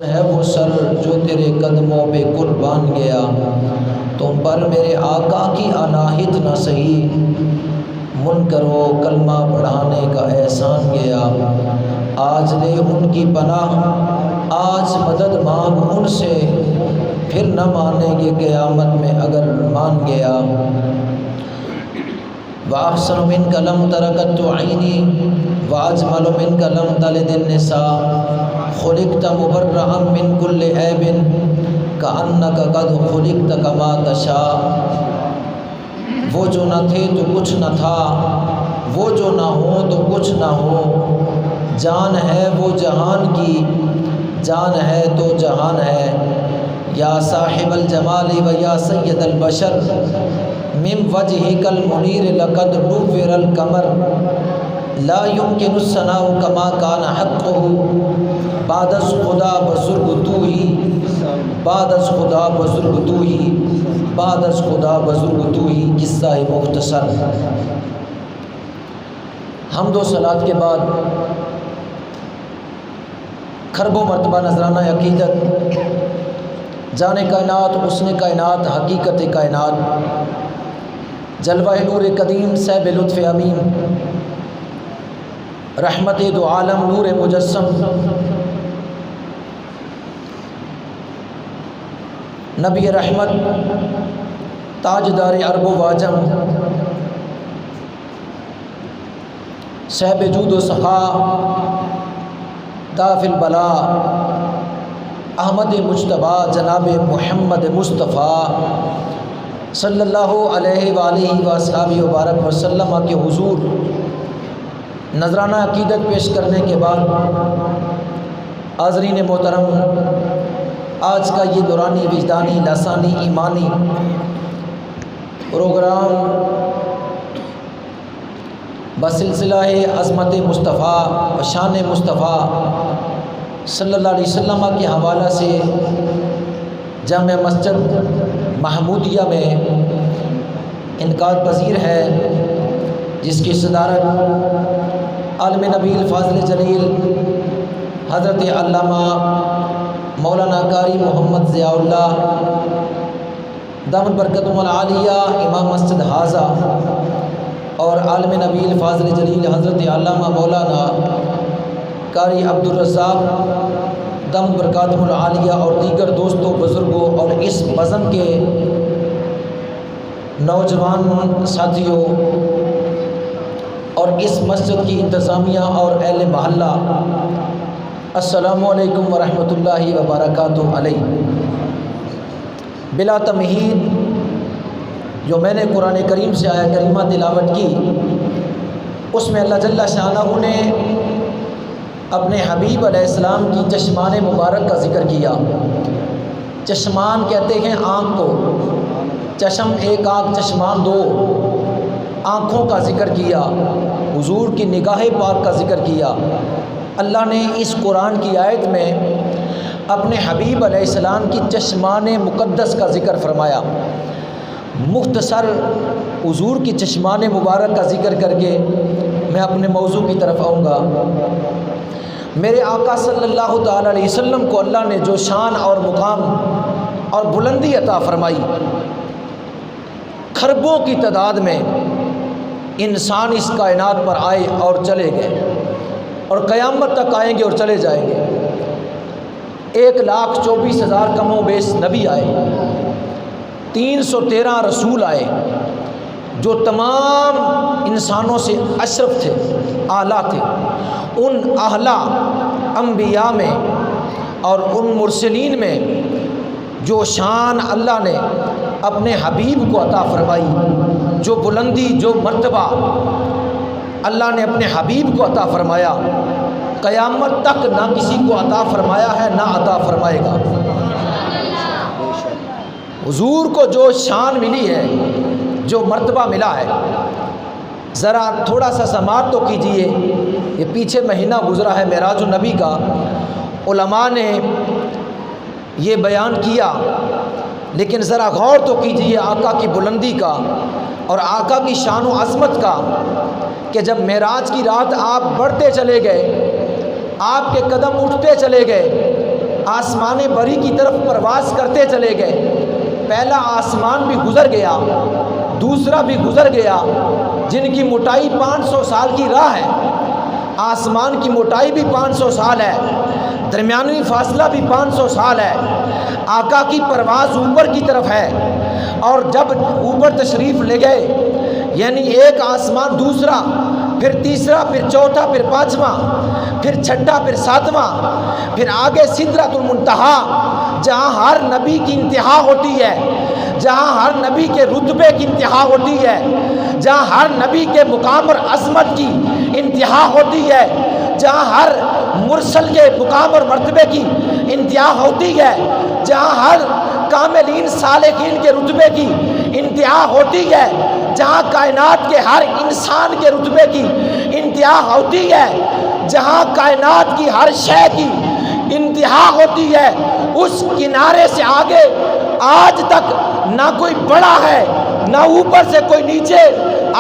ہے وہ سر جو تیرے قدموں پہ قربان گیا، تم پر میرے آقا کی اناہت نہ سہی، منکر و کلمہ پڑھانے کا احسان گیا۔ آج لے ان کی پناہ، آج مدد مانگ ان سے، پھر نہ مانیں گے قیامت میں اگر مان گیا۔ وَأَحْسَنُ مِنْكَ لَمْ تَرَكَتْ عَيْنِي وَأَجْمَلُ مِنْكَ لَمْ تَلِدِ النِّسَاءُ خُلِقْتَ مُبَرَّأً مِنْ كُلِّ عَيْبٍ كَأَنَّكَ قَدْ خُلِقْتَ كَمَا تَشَاءُ۔ وہ جو نہ تھے تو کچھ نہ تھا، وہ جو نہ ہو تو کچھ نہ ہو، جان ہے وہ جہان کی، جان ہے تو جہان ہے۔ یا صاحب الجمال و یا سید البشر، من وجهك المنیر لقد نور القمر، لا يمكن الثناء كما كان حقه، بعد از خدا بزرگ تو ہی، بعد از خدا بزرگ تو ہی، بعد از خدا بزرگ تو ہی۔ قصہ مختصر۔ حمد و صلات کے بعد کھربوں مرتبہ نذرانہ عقیدت جان کائنات، حسن کائنات، حقیقت کائنات، جلوہ نور قدیم، صاحب لطف امین، رحمت دو عالم، نور مجسم، نبی رحمت، تاجدار عرب و عجم، صاحب جود و سخا، دافع البلاء، احمد مجتبیٰ، جناب محمد مصطفیٰ صلی اللہ علیہ وآلہ وصحبہ وبارک وسلم کے حضور نذرانہ عقیدت پیش کرنے کے بعد، حاضرین محترم، آج کا یہ نورانی، وجدانی، لسانی، ایمانی پروگرام بسلسلہ عظمت مصطفیٰ و شان مصطفیٰ صلی اللہ علیہ وسلم کے حوالہ سے جامع مسجد محمودیہ میں انعقاد پذیر ہے، جس کی صدارت عالم نبی الفاضل جلیل حضرت علامہ مولانا قاری محمد ضیاء اللہ دامت برکتہم العالیہ، امام مسجد حاضہ، اور عالم نبی الفاضل جلیل حضرت علامہ مولانا قاری عبدالرزاق دامت برکاتہم العالیہ اور دیگر دوستوں، بزرگوں اور اس بزم کے نوجوان ساتھیوں اور اس مسجد کی انتظامیہ اور اہل محلہ، السلام علیکم ورحمۃ اللہ وبرکاتہ علیہ۔ بلا تمہید جو میں نے قرآن کریم سے آیہ کریمہ تلاوت کی، اس میں اللہ جل شانہ نے اپنے حبیب علیہ السلام کی چشمان مبارک کا ذکر کیا۔ چشمان کہتے ہیں آنکھ کو، چشم ایک آنکھ، چشمان دو، آنکھوں کا ذکر کیا، حضور کی نگاہ پاک کا ذکر کیا۔ اللہ نے اس قرآن کی آیت میں اپنے حبیب علیہ السلام کی چشمان مقدس کا ذکر فرمایا۔ مختصر حضور کی چشمان مبارک کا ذکر کر کے میں اپنے موضوع کی طرف آؤں گا۔ میرے آقا صلی اللہ تعالیٰ علیہ وسلم کو اللہ نے جو شان اور مقام اور بلندی عطا فرمائی، کھربوں کی تعداد میں انسان اس کائنات پر آئے اور چلے گئے، اور قیامت تک آئیں گے اور چلے جائیں گے۔ 1,24,000 کم و بیش نبی آئے، 313 رسول آئے، جو تمام انسانوں سے اشرف تھے، اعلیٰ تھے۔ ان اعلیٰ انبیاء میں اور ان مرسلین میں جو شان اللہ نے اپنے حبیب کو عطا فرمائی، جو بلندی، جو مرتبہ اللہ نے اپنے حبیب کو عطا فرمایا، قیامت تک نہ کسی کو عطا فرمایا ہے، نہ عطا فرمائے گا۔ حضور کو جو شان ملی ہے، جو مرتبہ ملا ہے، ذرا تھوڑا سا سماعت تو کیجئے۔ یہ پیچھے مہینہ گزرا ہے معراج النبی کا، علماء نے یہ بیان کیا، لیکن ذرا غور تو کیجئے آقا کی بلندی کا اور آقا کی شان و عظمت کا، کہ جب معراج کی رات آپ بڑھتے چلے گئے، آپ کے قدم اٹھتے چلے گئے، آسمان بری کی طرف پرواز کرتے چلے گئے۔ پہلا آسمان بھی گزر گیا، دوسرا بھی گزر گیا، جن کی موٹائی 500 سال کی راہ ہے۔ آسمان کی موٹائی بھی 500 سال ہے، درمیانی فاصلہ بھی 500 سال ہے۔ آقا کی پرواز اوپر کی طرف ہے، اور جب اوپر تشریف لے گئے، یعنی ایک آسمان دوسرا، پھر تیسرا، پھر چوتھا، پھر پانچواں، پھر چھٹا، پھر ساتواں، پھر آگے سدرۃ المنتہا، جہاں ہر نبی کی انتہا ہوتی ہے، جہاں ہر نبی کے رتبے کی انتہا ہوتی ہے، جہاں ہر نبی کے مقام اور عظمت کی انتہا ہوتی ہے، جہاں ہر مرسل کے مقام اور مرتبے کی انتہا ہوتی ہے، جہاں ہر کاملین صالحین کے رتبے کی انتہا ہوتی ہے، جہاں کائنات کے ہر انسان کے رتبے کی انتہا ہوتی ہے، جہاں کائنات کی ہر شے کی انتہا ہوتی ہے، اس کنارے سے آگے آج تک نہ کوئی بڑا ہے، نہ اوپر سے کوئی نیچے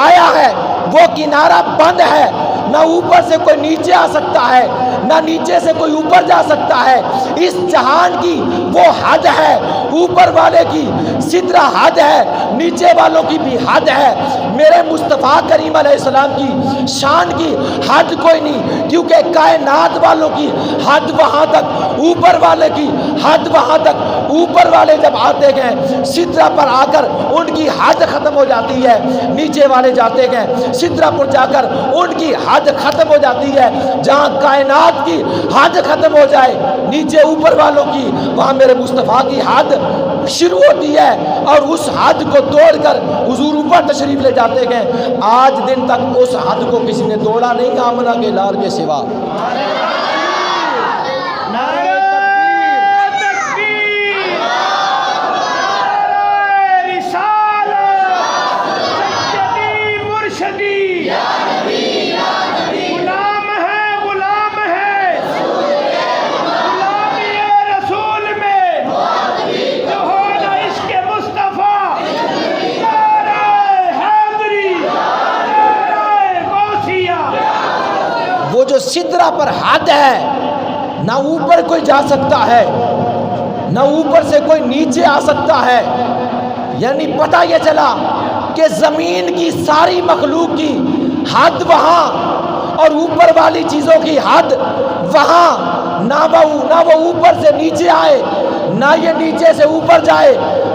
آیا ہے۔ وہ کنارہ بند ہے، نہ اوپر سے کوئی نیچے آ سکتا ہے، نہ نیچے سے کوئی اوپر جا سکتا ہے۔ اس جہان کی وہ حد ہے، اوپر والے کی سدرہ حد ہے، نیچے والوں کی بھی حد ہے۔ میرے مصطفیٰ کریم علیہ السلام کی شان کی حد کوئی نہیں، کیونکہ کائنات والوں کی حد وہاں تک، اوپر والے کی حد وہاں تک۔ اوپر والے جب آتے گئے سدرہ پر آ کر ان کی حد ختم ہو جاتی ہے، نیچے والے جاتے گئے سدرہ پر جا کر ان کی حد ختم ہو جاتی ہے۔ جہاں کائنات کی حد ختم ہو جائے نیچے اوپر والوں کی، وہاں میرے مصطفیٰ کی حد شروع ہوتی ہے، اور اس حد کو توڑ کر حضور اوپر تشریف لے جاتے گئے۔ آج دن تک اس حد کو کسی نے توڑا نہیں، آمنہ کے لال کے سوا۔ وہ جو سدرہ پر حد ہے، نہ اوپر کوئی جا سکتا ہے، نہ اوپر سے کوئی نیچے آ سکتا ہے۔ یعنی پتہ یہ چلا کہ زمین کی ساری مخلوق کی حد وہاں، اور اوپر والی چیزوں کی حد وہاں۔ نہ وہ اوپر سے نیچے آئے، نہ یہ نیچے سے اوپر جائے۔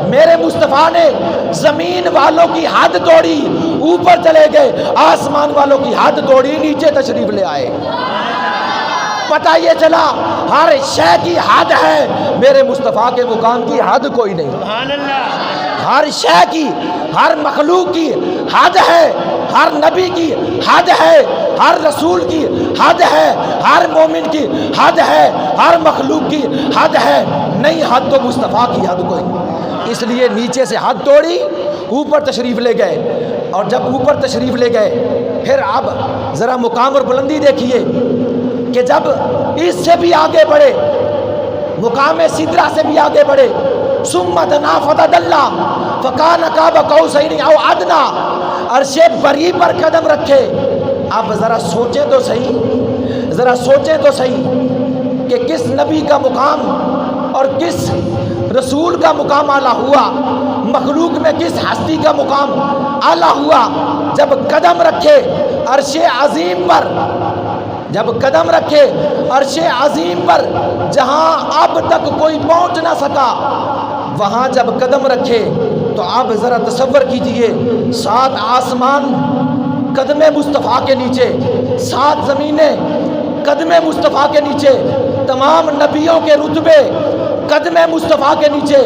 میرے مصطفیٰ نے زمین والوں کی حد توڑی، اوپر چلے گئے، آسمان والوں کی حد توڑی، نیچے تشریف لے آئے۔ پتہ یہ چلا ہر شے کی حد ہے، میرے مصطفیٰ کے مقام کی حد کوئی نہیں۔ ہر شے کی، ہر مخلوق کی حد ہے، ہر نبی کی حد ہے، ہر رسول کی حد ہے، ہر مومن کی حد ہے، ہر مخلوق کی حد ہے۔ نہیں حد تو مصطفیٰ کی حد کوئی، اس لیے نیچے سے حد توڑی، اوپر تشریف لے گئے۔ اور جب اوپر تشریف لے گئے، پھر اب ذرا مقام اور بلندی دیکھیے کہ جب اس سے بھی آگے بڑھے، مقام سدرہ سے بھی آگے بڑھے، ثم دنا فتدلی فکان قاب قوسین او ادنی، عرش بری پر قدم رکھے۔ اب ذرا سوچیں تو صحیح، ذرا سوچیں تو صحیح کہ کس نبی کا مقام اور کس رسول کا مقام اعلیٰ ہوا، مخلوق میں کس ہستی کا مقام اعلیٰ ہوا جب قدم رکھے عرش عظیم پر، جب قدم رکھے عرش عظیم پر، جہاں اب تک کوئی پہنچ نہ سکا، وہاں جب قدم رکھے تو آپ ذرا تصور کیجئے 7 آسمان قدم مصطفیٰ کے نیچے، 7 زمینیں قدم مصطفیٰ کے نیچے، تمام نبیوں کے رتبے قدم مصطفیٰ کے نیچے،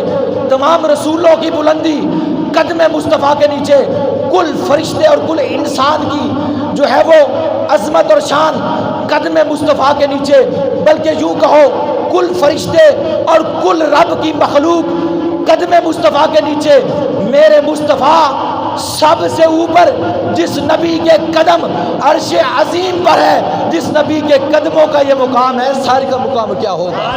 تمام رسولوں کی بلندی قدم مصطفیٰ کے نیچے، کل فرشتے اور کل انسان کی جو ہے وہ عظمت اور شان قدم مصطفیٰ کے نیچے، بلکہ یوں کہو کل فرشتے اور کل رب کی مخلوق قدم مصطفیٰ کے نیچے۔ میرے مصطفیٰ سب سے اوپر، جس نبی کے قدم عرش عظیم پر ہے، جس نبی کے قدموں کا یہ مقام ہے، سارے کا مقام کیا ہوگا؟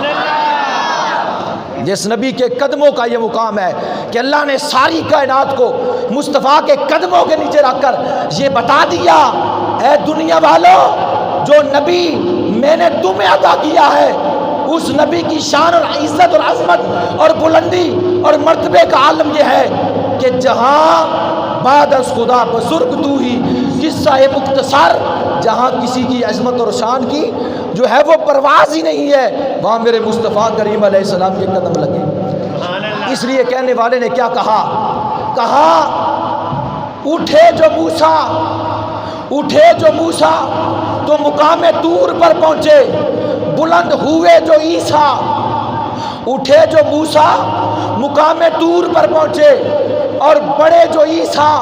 جس نبی کے قدموں کا یہ مقام ہے کہ اللہ نے ساری کائنات کو مصطفیٰ کے قدموں کے نیچے رکھ کر یہ بتا دیا، اے دنیا والوں، جو نبی میں نے تمہیں عطا کیا ہے اس نبی کی شان اور عزت اور عظمت اور بلندی اور مرتبے کا عالم یہ ہے کہ جہاں بعد از خدا بزرگ تو ہی قصہ مختصر، جہاں کسی کی عظمت اور شان کی جو ہے وہ پرواز ہی نہیں ہے، وہاں میرے مصطفیٰ کریم علیہ السلام کے قدم لگے۔ اس لیے کہنے والے نے کیا کہا؟ کہا اٹھے جو موسیٰ تو مقام طور پر پہنچے، بلند ہوئے جو عیسیٰ۔ اٹھے جو موسیٰ مقام طور پر پہنچے اور بڑے جو عیسیٰ،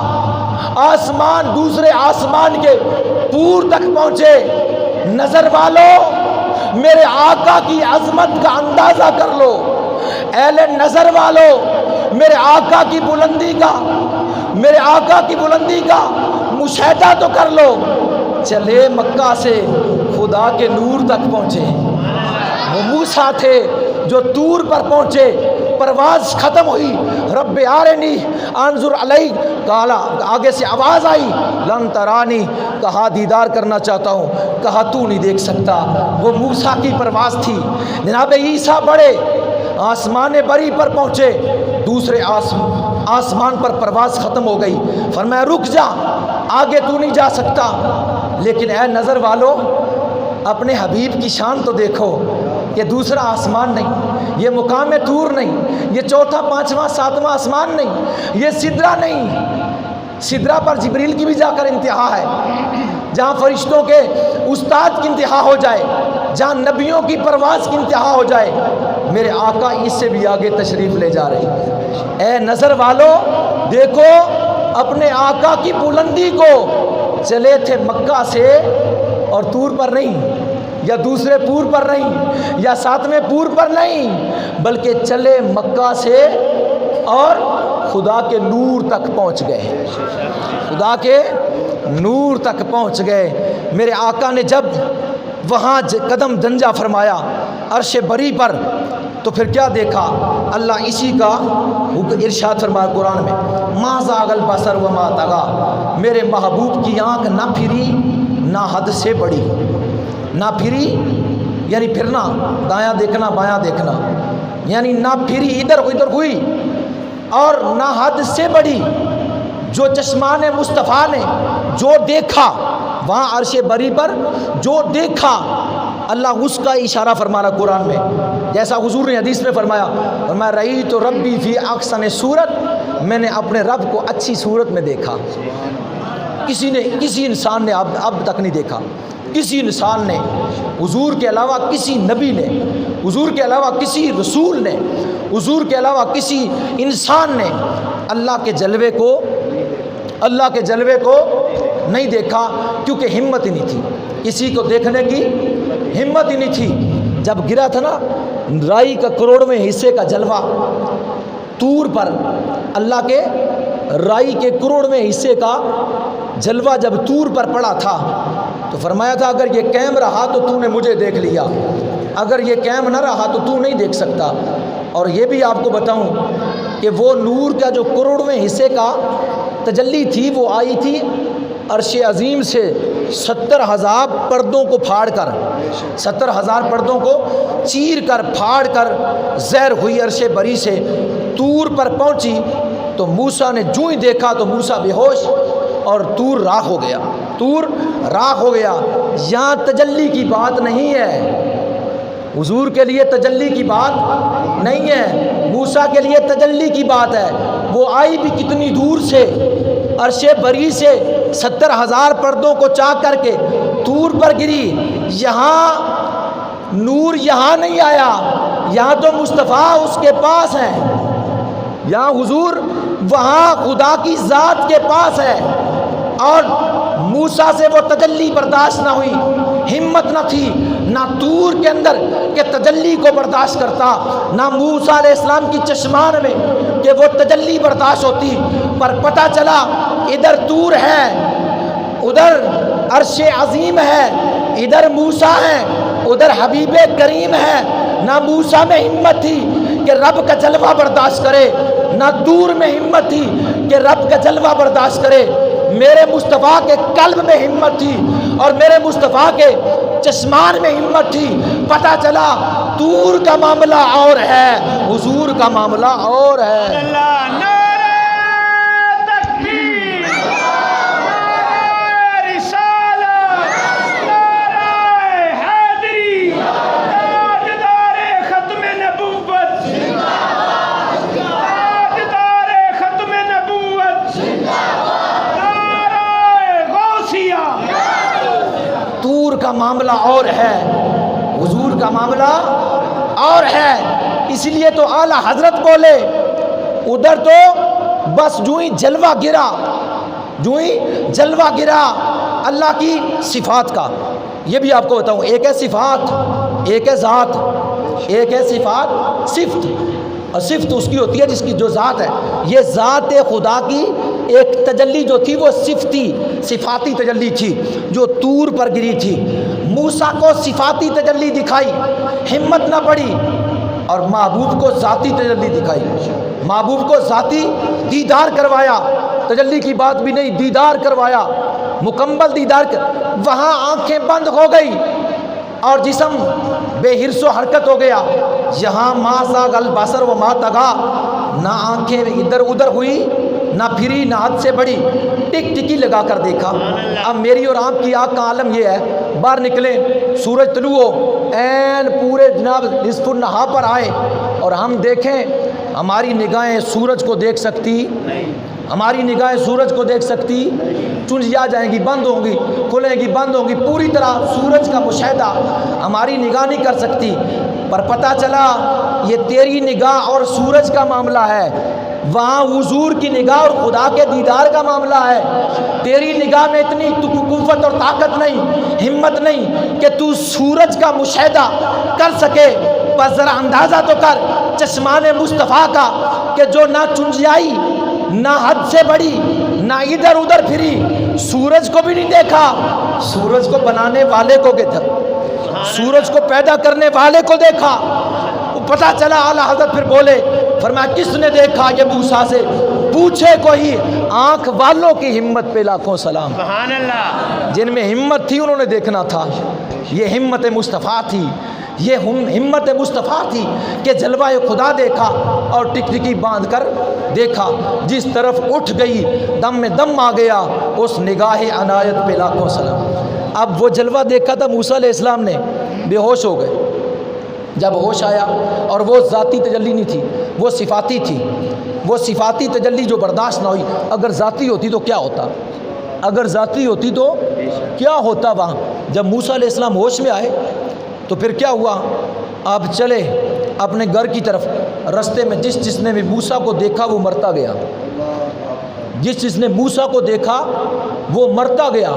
آسمان دوسرے آسمان کے طور تک پہنچے۔ نظر والو میرے آقا کی عظمت کا اندازہ کر لو، اہل نظر والو میرے آقا کی بلندی کا مشاہدہ تو کر لو۔ چلے مکہ سے خدا کے نور تک پہنچے، وہ موسیٰ تھے جو طور پر پہنچے، پرواز ختم ہوئی، رب آرنی انظر علیک، کہا آگے سے آواز آئی لن ترانی، کہا دیدار کرنا چاہتا ہوں، کہا تو نہیں دیکھ سکتا۔ وہ موسیٰ کی پرواز تھی۔ جناب عیسیٰ بڑے آسمان بری پر پہنچے، دوسرے آسمان پر پرواز ختم ہو گئی، فرمایا رک جا، آگے تو نہیں جا سکتا۔ لیکن اے نظر والو اپنے حبیب کی شان تو دیکھو، یہ دوسرا آسمان نہیں، یہ مقام طور نہیں، یہ چوتھا پانچواں ساتواں آسمان نہیں، یہ سدرہ نہیں۔ سدرہ پر جبریل کی بھی جا کر انتہا ہے، جہاں فرشتوں کے استاد کی انتہا ہو جائے، جہاں نبیوں کی پرواز کی انتہا ہو جائے، میرے آقا اس سے بھی آگے تشریف لے جا رہے۔ اے نظر والو دیکھو اپنے آقا کی بلندی کو، چلے تھے مکہ سے اور طور پر نہیں، یا دوسرے پور پر نہیں، یا ساتویں پور پر نہیں، بلکہ چلے مکہ سے اور خدا کے نور تک پہنچ گئے، خدا کے نور تک پہنچ گئے۔ میرے آقا نے جب وہاں قدم دنجا فرمایا عرش بری پر، تو پھر کیا دیکھا؟ اللہ اسی کا ارشاد فرمایا قرآن میں، ما زاغ البصر وما طغی، میرے محبوب کی آنکھ نہ پھری نہ حد سے بڑی۔ نہ پھری یعنی پھرنا، دایاں دیکھنا بایاں دیکھنا، یعنی نہ پھری ادھر ادھر ہوئی، اور نہ حد سے بڑی۔ جو چشمان مصطفیٰ نے جو دیکھا وہاں عرش بری پر، جو دیکھا اللہ اس کا اشارہ فرما رہا قرآن میں، جیسا حضور نے حدیث میں فرمایا رأیت ربی فی احسن صورت، میں نے اپنے رب کو اچھی صورت میں دیکھا۔ کسی انسان نے اب تک نہیں دیکھا، کسی انسان نے، حضور کے علاوہ کسی نبی نے، حضور کے علاوہ کسی رسول نے، حضور کے علاوہ کسی انسان نے اللہ کے جلوے کو نہیں دیکھا، کیونکہ ہمت ہی نہیں تھی، کسی کو دیکھنے کی ہمت ہی نہیں تھی۔ جب گرا تھا نا رائی کا کروڑویں حصے کا جلوہ طور پر، اللہ کے رائی کے کروڑویں حصے کا جلوہ جب طور پر پڑا تھا، تو فرمایا تھا اگر یہ قائم رہا تو تو نے مجھے دیکھ لیا، اگر یہ قائم نہ رہا تو تو نہیں دیکھ سکتا۔ اور یہ بھی آپ کو بتاؤں کہ وہ نور کا جو کروڑویں حصے کا تجلی تھی، وہ آئی تھی عرش عظیم سے 70,000 پردوں کو پھاڑ کر، 70,000 پردوں کو چیر کر پھاڑ کر زہر ہوئی عرش بری سے طور پر پہنچی۔ تو موسیٰ نے جو ہی دیکھا تو موسیٰ بے ہوش اور طور راکھ ہو گیا، طور راکھ ہو گیا۔ یہاں تجلی کی بات نہیں ہے، حضور کے لیے تجلی کی بات نہیں ہے، موسیٰ کے لیے تجلی کی بات ہے۔ وہ آئی بھی کتنی دور سے، عرش بری سے 70,000 پردوں کو چاک کر کے طور پر گری۔ یہاں نور یہاں نہیں آیا، یہاں تو مصطفیٰ اس کے پاس ہے، یہاں حضور وہاں خدا کی ذات کے پاس ہے۔ اور موسیٰ سے وہ تجلی برداشت نہ ہوئی، ہمت نہ تھی، نہ طور کے اندر کہ تجلی کو برداشت کرتا، نہ موسیٰ علیہ السلام کی چشمان میں کہ وہ تجلی برداشت ہوتی۔ پر پتہ چلا ادھر طور ہے، ادھر عرش عظیم ہے، ادھر موسیٰ ہے، ادھر حبیب کریم ہے۔ نہ موسیٰ میں ہمت تھی کہ رب کا جلوہ برداشت کرے، نہ طور میں ہمت تھی کہ رب کا جلوہ برداشت کرے۔ میرے مصطفیٰ کے قلب میں ہمت تھی اور میرے مصطفیٰ کے چشمان میں ہمت تھی۔ پتہ چلا طور کا معاملہ اور ہے، حضور کا معاملہ اور ہے۔ کا معاملہ اور ہے، حضور کا معاملہ اور ہے۔ اس لیے تو اعلیٰ حضرت بولے ادھر تو بس جو ہی جلوہ گرا، جو ہی جلوہ گرا اللہ کی صفات کا۔ یہ بھی آپ کو بتاؤں، ایک ہے صفات، ایک ہے ذات، ایک ہے صفات صفت، اور صفت اس کی ہوتی ہے جس کی جو ذات ہے۔ یہ ذات خدا کی ایک تجلی جو تھی وہ صفاتی تجلی تھی جو طور پر گری تھی۔ موسیٰ کو صفاتی تجلی دکھائی، ہمت نہ پڑی، اور محبوب کو ذاتی تجلی دکھائی، محبوب کو ذاتی دیدار کروایا۔ تجلی کی بات بھی نہیں، دیدار کروایا، مکمل دیدار وہاں آنکھیں بند ہو گئی اور جسم بے حرص و حرکت ہو گیا۔ یہاں ما زاغ البصر و ما طغیٰ، نہ آنکھیں ادھر ادھر ہوئی، نہ پھری، نہ حد سے بڑی، ٹک ٹکی لگا کر دیکھا۔ اب میری اور آپ کی آنکھ کا عالم یہ ہے، باہر نکلیں، سورج طلوع ہو، این پورے جناب نصف النہار پر آئے اور ہم دیکھیں، ہماری نگاہیں سورج کو دیکھ سکتی؟ ہماری نگاہیں سورج کو دیکھ سکتی؟ چنجیا جائیں گی، بند ہوں گی، کھلیں گی، بند ہوں گی، پوری طرح سورج کا مشاہدہ ہماری نگاہ نہیں کر سکتی۔ پر پتہ چلا یہ تیری نگاہ اور سورج کا معاملہ ہے، وہاں حضور کی نگاہ اور خدا کے دیدار کا معاملہ ہے۔ تیری نگاہ میں اتنی قوت اور طاقت نہیں، ہمت نہیں کہ تو سورج کا مشاہدہ کر سکے۔ بس ذرا اندازہ تو کر چشمان مصطفیٰ کا کہ جو نہ چنجیائی، نہ حد سے بڑی، نہ ادھر ادھر پھری، سورج کو بھی نہیں دیکھا، سورج کو بنانے والے کو دیکھا، سورج کو پیدا کرنے والے کو دیکھا۔ پتہ چلا اعلیٰ حضرت پھر بولے، فرمایا کس نے دیکھا؟ یہ موسیٰ سے پوچھے کوئی، آنکھ والوں کی ہمت پہ لاکھوں سلام۔ سبحان اللہ۔ جن میں ہمت تھی انہوں نے دیکھنا تھا۔ یہ ہمت مصطفیٰ تھی، یہ ہمت مصطفیٰ تھی کہ جلوہ خدا دیکھا اور ٹکٹکی باندھ کر دیکھا۔ جس طرف اٹھ گئی دم میں دم آ گیا، اس نگاہ عنایت پہ لاکھوں سلام۔ اب وہ جلوہ دیکھا تھا موسیٰ علیہ السلام نے، بے ہوش ہو گئے۔ جب ہوش آیا، اور وہ ذاتی تجلی نہیں تھی، وہ صفاتی تھی، وہ صفاتی تجلی جو برداشت نہ ہوئی۔ اگر ذاتی ہوتی تو کیا ہوتا؟ اگر ذاتی ہوتی تو کیا ہوتا وہاں؟ جب موسیٰ علیہ السلام ہوش میں آئے تو پھر کیا ہوا؟ آپ چلے اپنے گھر کی طرف، رستے میں جس نے بھی موسیٰ کو دیکھا وہ مرتا گیا، جس نے موسیٰ کو دیکھا وہ مرتا گیا۔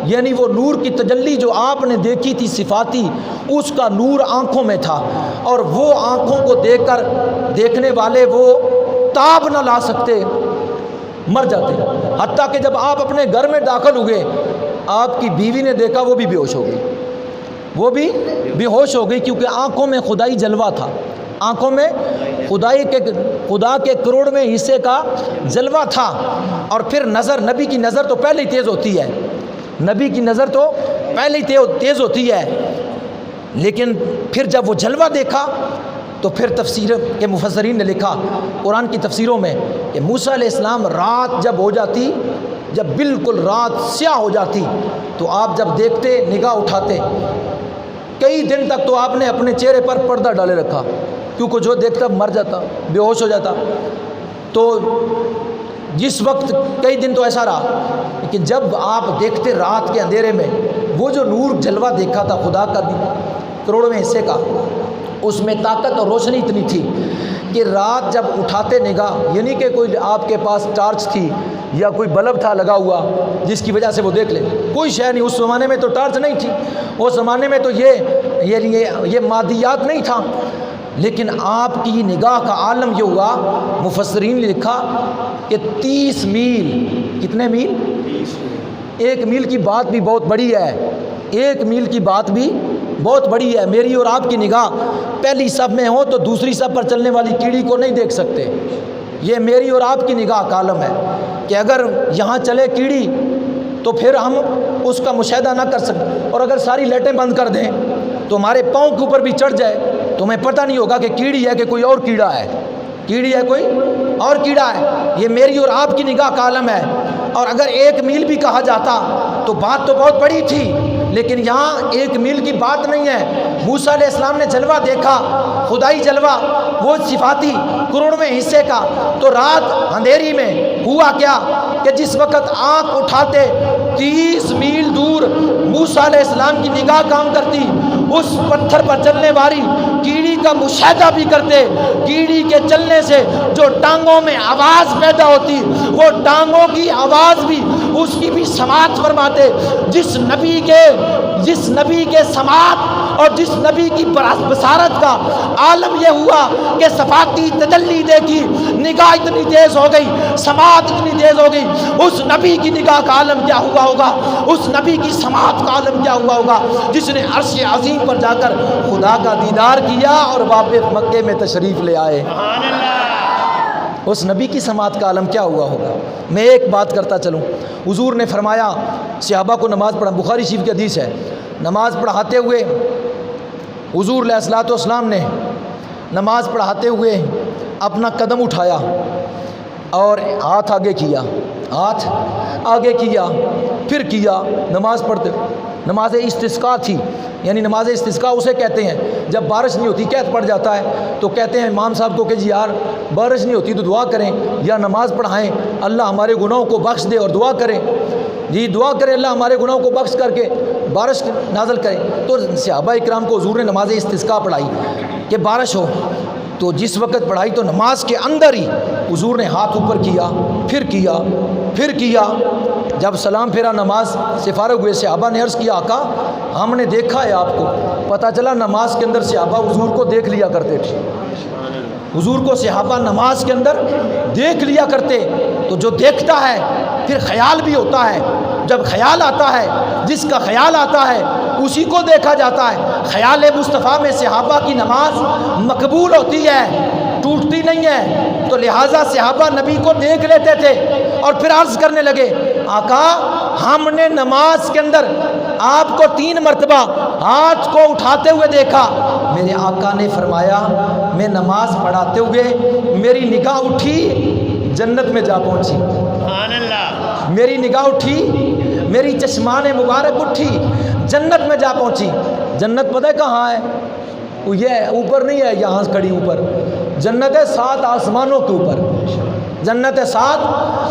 یعنی وہ نور کی تجلی جو آپ نے دیکھی تھی صفاتی، اس کا نور آنکھوں میں تھا، اور وہ آنکھوں کو دیکھ کر دیکھنے والے وہ تاب نہ لا سکتے، مر جاتے۔ حتیٰ کہ جب آپ اپنے گھر میں داخل ہوئے، آپ کی بیوی نے دیکھا، وہ بھی بے ہوش ہو گئی، وہ بھی بے ہوش ہو گئی، کیونکہ آنکھوں میں خدائی جلوہ تھا، آنکھوں میں خدا کے کروڑویں حصے کا جلوہ تھا۔ اور پھر نظر، نبی کی نظر تو پہلے ہی تیز ہوتی ہے، نبی کی نظر تو پہلے ہی تیز ہوتی ہے، لیکن پھر جب وہ جلوہ دیکھا تو پھر تفسیر کے مفسرین نے لکھا قرآن کی تفسیروں میں کہ موسیٰ علیہ السلام رات جب ہو جاتی، جب بالکل رات سیاہ ہو جاتی تو آپ جب دیکھتے، نگاہ اٹھاتے، کئی دن تک تو آپ نے اپنے چہرے پر پردہ ڈالے رکھا، کیونکہ جو دیکھتا مر جاتا، بے ہوش ہو جاتا۔ تو جس وقت کئی دن تو ایسا رہا، لیکن جب آپ دیکھتے رات کے اندھیرے میں وہ جو نور جلوہ دیکھا تھا خدا کا کروڑویں حصے کا، اس میں طاقت اور روشنی اتنی تھی کہ رات جب اٹھاتے نگاہ، یعنی کہ کوئی آپ کے پاس ٹارچ تھی یا کوئی بلب تھا لگا ہوا جس کی وجہ سے وہ دیکھ لے، کوئی شے نہیں۔ اس زمانے میں تو ٹارچ نہیں تھی، اس زمانے میں تو یہ مادیات نہیں تھا، لیکن آپ کی نگاہ کا عالم یہ ہوا، مفسرین نے لکھا کہ 30 میل، کتنے میل؟ 1 میل کی بات بھی بہت بڑی ہے، 1 میل کی بات بھی بہت بڑی ہے۔ میری اور آپ کی نگاہ پہلی صف میں ہو تو دوسری صف پر چلنے والی کیڑی کو نہیں دیکھ سکتے، یہ میری اور آپ کی نگاہ کا عالم ہے۔ کہ اگر یہاں چلے کیڑی تو پھر ہم اس کا مشاہدہ نہ کر سکیں، اور اگر ساری لائٹیں بند کر دیں تو ہمارے پاؤں کے اوپر بھی چڑھ جائے تو ہمیں پتہ نہیں ہوگا کہ کیڑی ہے کہ کوئی اور کیڑا ہے، کیڑی ہے کوئی اور کیڑا ہے۔ یہ میری اور آپ کی نگاہ کا عالم ہے۔ اور اگر 1 میل بھی کہا جاتا تو بات تو بہت بڑی تھی، لیکن یہاں 1 میل کی بات نہیں ہے۔ موسیٰ علیہ السلام نے جلوہ دیکھا، خدائی جلوہ، وہ صفاتی کروڑویں حصے کا۔ تو رات اندھیری میں ہوا کیا کہ جس وقت آنکھ اٹھاتے 30 میل دور موسیٰ علیہ السلام کی نگاہ کام کرتی، اس پتھر پر چلنے والی کیڑی کا مشاہدہ بھی کرتے۔ کیڑی کے چلنے سے جو ٹانگوں میں آواز پیدا ہوتی، وہ ٹانگوں کی آواز بھی اس کی بھی سماعت فرماتے۔ جس نبی کے سماعت اور جس نبی کی بصارت کا عالم یہ ہوا کہ صفاتی تجلی دیکھی، نگاہ اتنی تیز ہو گئی، سماعت اتنی تیز ہو گئی، اس نبی کی نگاہ کا عالم کیا ہوا ہوگا، اس نبی کی سماعت کا عالم کیا ہوا ہوگا جس نے عرش عظیم پر جا کر خدا کا دیدار کیا اور واپس مکے میں تشریف لے آئے۔ اس نبی کی سماعت کا عالم کیا ہوا ہوگا۔ میں ایک بات کرتا چلوں، حضور نے فرمایا صحابہ کو نماز پڑھا، بخاری شریف کی حدیث ہے، نماز پڑھاتے ہوئے حضور علیہ الصلوۃ والسلام نے نماز پڑھاتے ہوئے اپنا قدم اٹھایا اور ہاتھ آگے کیا، پھر کیا۔ نماز پڑھتے، نماز استسقاء تھی، یعنی نماز استسقاء اسے کہتے ہیں جب بارش نہیں ہوتی، قحط پڑ جاتا ہے تو کہتے ہیں امام صاحب کو کہ جی یار بارش نہیں ہوتی تو دعا کریں یا نماز پڑھائیں، اللہ ہمارے گناہوں کو بخش دے، اور دعا کریں، جی دعا کریں اللہ ہمارے گناہوں کو بخش کر کے بارش نازل کرے۔ تو صحابہ اکرام کو حضور نے نماز استسقاء پڑھائی کہ بارش ہو، تو جس وقت پڑھائی تو نماز کے اندر ہی حضور نے ہاتھ اوپر کیا، پھر کیا۔ جب سلام پھیرا نماز سے فارغ ہوئے، صحابہ نے عرض کیا آقا ہم نے دیکھا ہے آپ کو۔ پتہ چلا نماز کے اندر صحابہ حضور کو دیکھ لیا کرتے تھے، حضور کو صحابہ نماز کے اندر دیکھ لیا کرتے۔ تو جو دیکھتا ہے پھر خیال بھی ہوتا ہے، جب خیال آتا ہے، جس کا خیال آتا ہے اسی کو دیکھا جاتا ہے۔ خیال مصطفیٰ میں صحابہ کی نماز مقبول ہوتی ہے، ٹوٹتی نہیں ہے۔ تو لہٰذا صحابہ نبی کو دیکھ لیتے تھے اور پھر عرض کرنے لگے آقا ہم نے نماز کے اندر آپ کو 3 مرتبہ ہاتھ کو اٹھاتے ہوئے دیکھا۔ میرے آقا نے فرمایا میں نماز پڑھاتے ہوئے میری نگاہ اٹھی، جنت میں جا پہنچی۔ سبحان اللہ۔ میری نگاہ اٹھی، میری چشمان مبارک اٹھی، جنت میں جا پہنچی۔ جنت پتہ ہے کہاں ہے؟ یہ اوپر نہیں ہے یہاں کھڑی، اوپر جنت ہے 7 آسمانوں کے اوپر، جنت ہے 7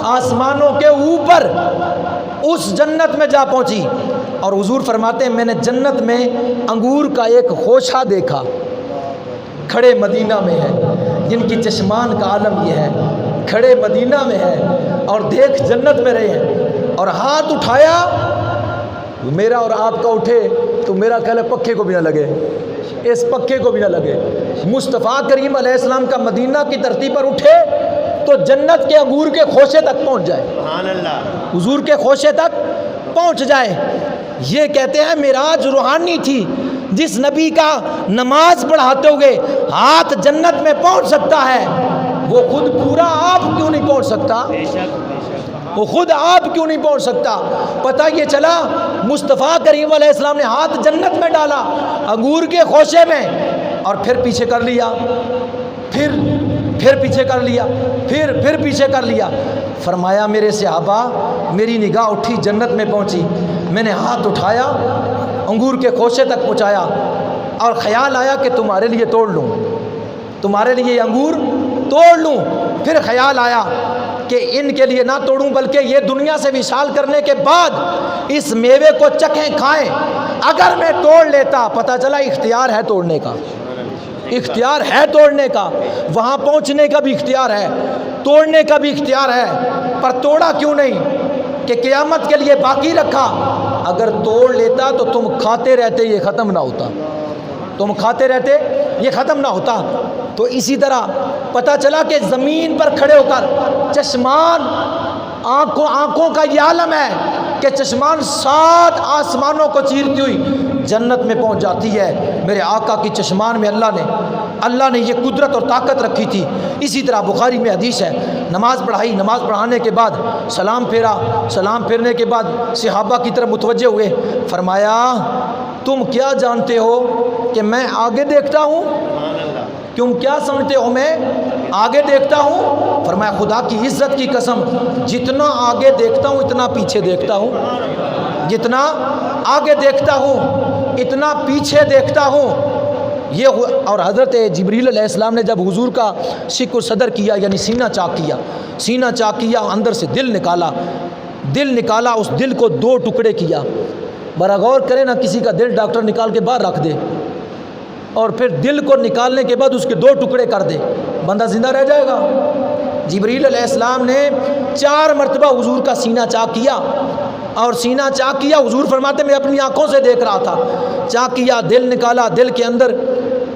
آسمانوں کے اوپر، اس جنت میں جا پہنچی۔ اور حضور فرماتے ہیں میں نے جنت میں انگور کا ایک خوشہ دیکھا، کھڑے مدینہ میں ہے، جن کی چشمان کا عالم یہ ہے، کھڑے مدینہ میں ہے اور دیکھ جنت میں رہے ہیں، اور ہاتھ اٹھایا، میرا اور آپ کا اٹھے تو میرا خیال ہے پکھے کو بھی نہ لگے، اس پکھے کو بھی نہ لگے۔ مصطفیٰ کریم علیہ السلام کا مدینہ کی دھرتی پر اٹھے تو جنت کے انگور کے خوشے تک پہنچ جائے، سبحان اللہ، حضور کے خوشے تک پہنچ جائے۔ یہ کہتے ہیں معراج روحانی تھی۔ جس نبی کا نماز پڑھاتے ہوئے ہاتھ جنت میں پہنچ سکتا ہے، وہ خود پورا آپ کیوں نہیں پہنچ سکتا؟ وہ خود آپ کیوں نہیں پہنچ سکتا؟ پتہ یہ چلا مصطفیٰ کریم علیہ السلام نے ہاتھ جنت میں ڈالا، انگور کے خوشے میں، اور پھر پیچھے کر لیا، پھر پیچھے کر لیا، پھر پیچھے کر لیا۔ فرمایا میرے صحابہ میری نگاہ اٹھی، جنت میں پہنچی، میں نے ہاتھ اٹھایا، انگور کے خوشے تک پہنچایا، اور خیال آیا کہ تمہارے لیے توڑ لوں، تمہارے لیے یہ انگور توڑ لوں۔ پھر خیال آیا کہ ان کے لیے نہ توڑوں، بلکہ یہ دنیا سے وصال کرنے کے بعد اس میوے کو چکھیں کھائیں۔ اگر میں توڑ لیتا، پتہ چلا اختیار ہے توڑنے کا، اختیار ہے توڑنے کا، وہاں پہنچنے کا بھی اختیار ہے، توڑنے کا بھی اختیار ہے، پر توڑا کیوں نہیں کہ قیامت کے لیے باقی رکھا؟ اگر توڑ لیتا تو تم کھاتے رہتے، یہ ختم نہ ہوتا، تم کھاتے رہتے یہ ختم نہ ہوتا۔ تو اسی طرح پتہ چلا کہ زمین پر کھڑے ہو کر چشمان، آنکھوں کا یہ عالم ہے کہ چشمان 7 آسمانوں کو چیرتی ہوئی جنت میں پہنچ جاتی ہے۔ میرے آقا کی چشمان میں اللہ نے اللہ نے یہ قدرت اور طاقت رکھی تھی۔ اسی طرح بخاری میں حدیث ہے، نماز پڑھائی، نماز پڑھانے کے بعد سلام پھیرا، سلام پھیرنے کے بعد صحابہ کی طرف متوجہ ہوئے، فرمایا تم کیا جانتے ہو کہ میں آگے دیکھتا ہوں؟ تم کیا سمجھتے ہو میں آگے دیکھتا ہوں؟ فرمایا خدا کی عزت کی قسم، جتنا آگے دیکھتا ہوں اتنا پیچھے دیکھتا ہوں، جتنا آگے دیکھتا ہوں اتنا پیچھے دیکھتا ہوں۔ یہ اور حضرت جبریل علیہ السلام نے جب حضور کا شق و صدر کیا، یعنی سینہ چاک کیا، سینہ چاک کیا، اندر سے دل نکالا، اس دل کو دو ٹکڑے کیا۔ بڑا غور کرے نا، کسی کا دل ڈاکٹر نکال کے باہر رکھ دے اور پھر دل کو نکالنے کے بعد اس کے دو ٹکڑے کر دے، بندہ زندہ رہ جائے گا؟ جبریل علیہ السلام نے 4 مرتبہ حضور کا سینہ چاک کیا، اور سینہ چاک کیا، حضور فرماتے میں اپنی آنکھوں سے دیکھ رہا تھا، چاک کیا، دل نکالا، دل کے اندر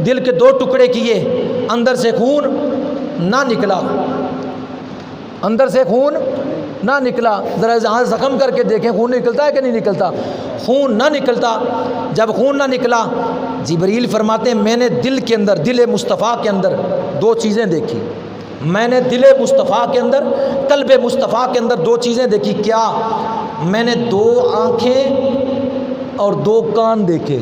دل کے 2 ٹکڑے کیے، اندر سے خون نہ نکلا، اندر سے خون نہ نکلا۔ ذرا زخم کر کے دیکھیں خون نکلتا ہے کہ نہیں نکلتا؟ خون نہ نکلتا۔ جب خون نہ نکلا، جبریل فرماتے ہیں میں نے دل کے اندر، دل مصطفیٰ کے اندر 2 چیزیں دیکھی، میں نے دل مصطفیٰ کے اندر، قلب مصطفیٰ کے اندر 2 چیزیں دیکھی۔ کیا؟ میں نے 2 آنکھیں اور 2 کان دیکھے۔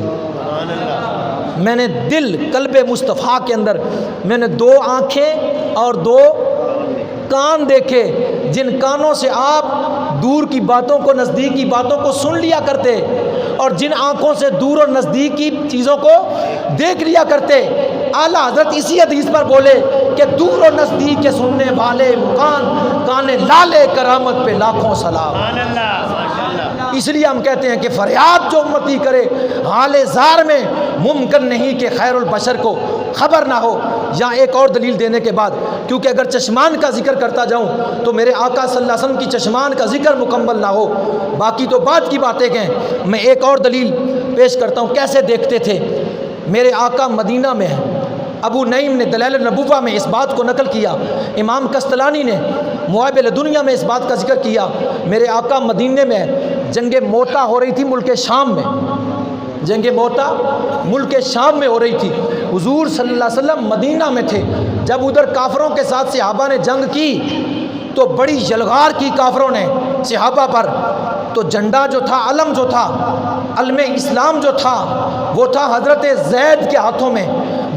میں نے دل قلب مصطفیٰ کے اندر میں نے 2 آنکھیں اور 2 کان دیکھے، جن کانوں سے آپ دور کی باتوں کو، نزدیک کی باتوں کو سن لیا کرتے، اور جن آنکھوں سے دور اور نزدیک کی چیزوں کو دیکھ لیا کرتے۔ اعلیٰ حضرت اسی حدیث پر بولے کہ دور اور نزدیک کے سننے والے کان لالے کرامت پہ لاکھوں سلام۔ اس لیے ہم کہتے ہیں کہ فریاد جو امتی کرے حال زار میں، ممکن نہیں کہ خیر البشر کو خبر نہ ہو۔ یہاں ایک اور دلیل دینے کے بعد، کیونکہ اگر چشمان کا ذکر کرتا جاؤں تو میرے آقا صلی اللہ علیہ وسلم کی چشمان کا ذکر مکمل نہ ہو، باقی تو بعد کی باتیں ہیں۔ میں ایک اور دلیل پیش کرتا ہوں کیسے دیکھتے تھے۔ میرے آقا مدینہ میں ہیں، ابو نعیم نے دلائل النبوہ میں اس بات کو نقل کیا، امام قسطلانی نے مواہب الدنیا میں اس بات کا ذکر کیا۔ میرے آقا مدینے میں جنگ موتا ہو رہی تھی ملک شام میں، جنگ موتا ملک شام میں ہو رہی تھی، حضور صلی اللہ علیہ وسلم مدینہ میں تھے۔ جب ادھر کافروں کے ساتھ صحابہ نے جنگ کی تو بڑی یلغار کی کافروں نے صحابہ پر، تو جھنڈا جو تھا، علم جو تھا، علم اسلام جو تھا، وہ تھا حضرت زید کے ہاتھوں میں،